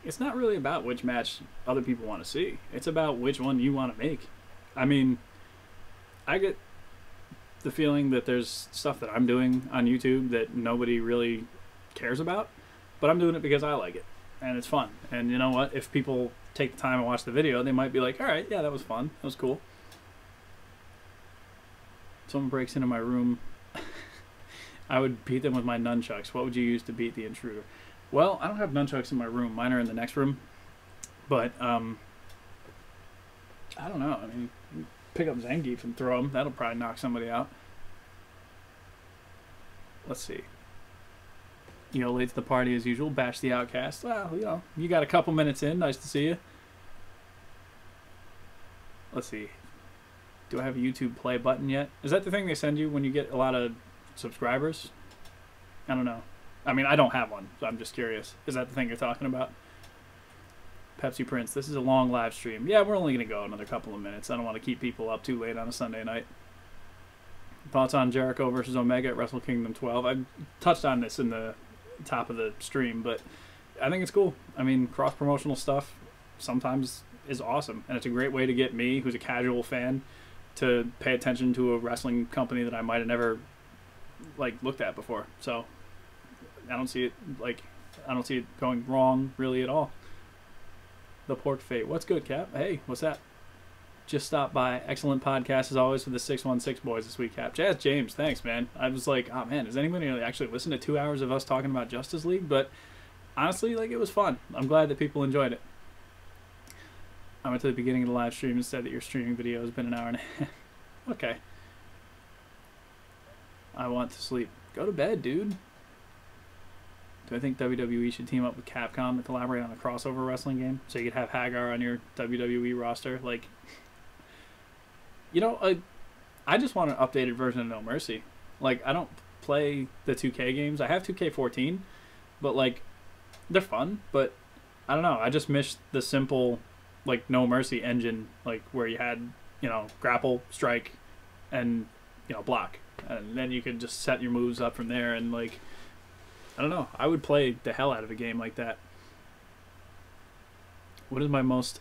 It's not really about which match other people want to see. It's about which one you want to make. I mean, I get the feeling that there's stuff that I'm doing on YouTube that nobody really cares about, but I'm doing it because I like it and it's fun. And you know what? If people take the time and watch the video, they might be like, all right, yeah, that was fun. That was cool. Someone breaks into my room. I would beat them with my nunchucks. What would you use to beat the intruder? Well, I don't have nunchucks in my room. Mine are in the next room. But, I don't know. I mean, pick up Zangief and throw him. That'll probably knock somebody out. Let's see. Late to the party as usual. Bash the Outcast. Well, you got a couple minutes in. Nice to see you. Let's see. Do I have a YouTube play button yet? Is that the thing they send you when you get a lot of subscribers? I don't know. I mean, I don't have one, so I'm just curious. Is that the thing you're talking about? Pepsi Prince, this is a long live stream. Yeah, we're only going to go another couple of minutes. I don't want to keep people up too late on a Sunday night. Thoughts on Jericho versus Omega at Wrestle Kingdom 12? I touched on this in the top of the stream, but I think it's cool. I mean, cross-promotional stuff sometimes is awesome, and it's a great way to get me, who's a casual fan, to pay attention to a wrestling company that I might have never looked at before. So I don't see it going wrong really at all. The Pork Fate. What's good, Cap? Hey, what's that? Just stopped by. Excellent podcast as always for the 616 boys this week, Cap. Jazz James, thanks, man. I was like, oh man, does anybody actually listen to 2 hours of us talking about Justice League? But honestly, it was fun. I'm glad that people enjoyed it. I went to the beginning of the live stream and said that your streaming video has been an hour and a half. Okay. I want to sleep. Go to bed, dude. Do I think WWE should team up with Capcom to collaborate on a crossover wrestling game? So you could have Hagar on your WWE roster? I just want an updated version of No Mercy. I don't play the 2K games. I have 2K14, but like they're fun. But I don't know. I just miss the simple, like No Mercy engine, like where you had, you know, grapple, strike, and, you know, block, and then you could just set your moves up from there. And like, I don't know. I would play the hell out of a game like that. What is my most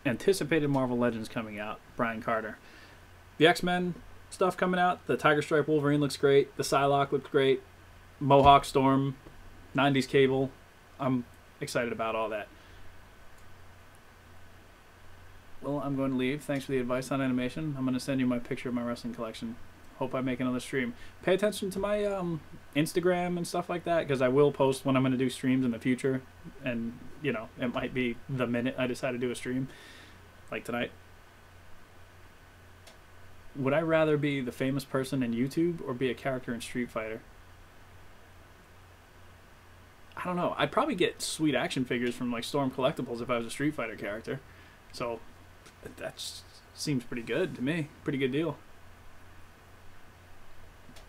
anticipated Marvel Legends coming out? Brian Carter. The X-Men stuff coming out. The Tiger Stripe Wolverine looks great. The Psylocke looks great. Mohawk Storm, 90s Cable. I'm excited about all that. Well, I'm going to leave. Thanks for the advice on animation. I'm going to send you my picture of my wrestling collection. Hope I make another stream. Pay attention to my Instagram and stuff like that, because I will post when I'm going to do streams in the future. And, you know, it might be the minute I decide to do a stream, like tonight. Would I rather be the famous person in YouTube or be a character in Street Fighter? I don't know. I'd probably get sweet action figures from like Storm Collectibles if I was a Street Fighter character. So that seems pretty good to me. Pretty good deal.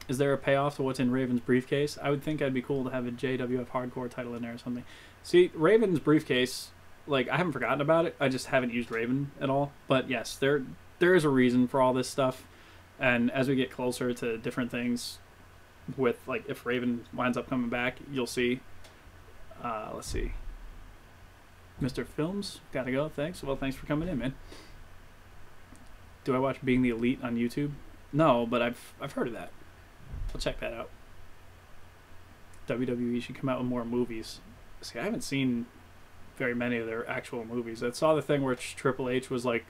Is there a payoff to what's in Raven's briefcase? I would think I'd be cool to have a JWF Hardcore title in there or something. See, Raven's briefcase, like, I haven't forgotten about it. I just haven't used Raven at all. But yes, there is a reason for all this stuff. And as we get closer to different things with, like, if Raven winds up coming back, you'll see. Let's see. Mr. Films, gotta go. Thanks. Well, thanks for coming in, man. Do I watch Being the Elite on YouTube? No, but I've heard of that. I'll check that out. WWE should come out with more movies. See, I haven't seen very many of their actual movies. I saw the thing where Triple H was like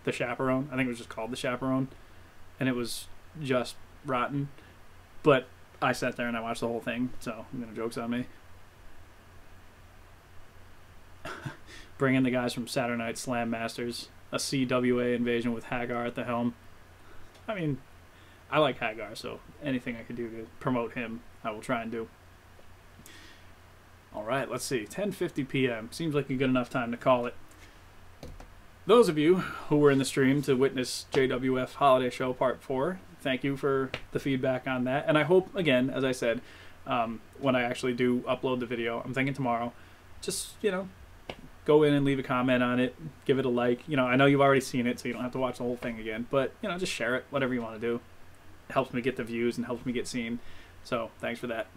the chaperone. I think it was just called The Chaperone. And it was just rotten. But I sat there and I watched the whole thing, so joke's on me. Bring in the guys from Saturday Night Slam Masters. A CWA invasion with Hagar at the helm. I mean, I like Hagar, so anything I can do to promote him, I will try and do. Alright, let's see. 10:50 p.m. Seems like a good enough time to call it. Those of you who were in the stream to witness JWF Holiday Show Part 4, thank you for the feedback on that. And I hope, again, as I said, when I actually do upload the video, I'm thinking tomorrow, just, you know, go in and leave a comment on it, give it a like. You know, I know you've already seen it, so you don't have to watch the whole thing again. But, you know, just share it, whatever you want to do. It helps me get the views and helps me get seen. So, thanks for that.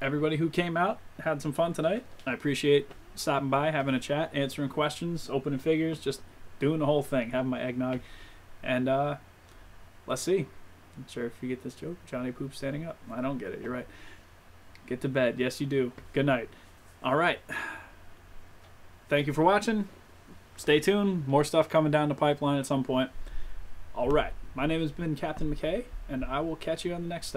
Everybody who came out had some fun tonight. I appreciate stopping by, having a chat, answering questions, opening figures, just doing the whole thing, having my eggnog. And, let's see. Not sure if you get this joke. Johnny Poop standing up. I don't get it. You're right. Get to bed. Yes, you do. Good night. All right. Thank you for watching. Stay tuned. More stuff coming down the pipeline at some point. All right. My name has been Captain McKay, and I will catch you on the next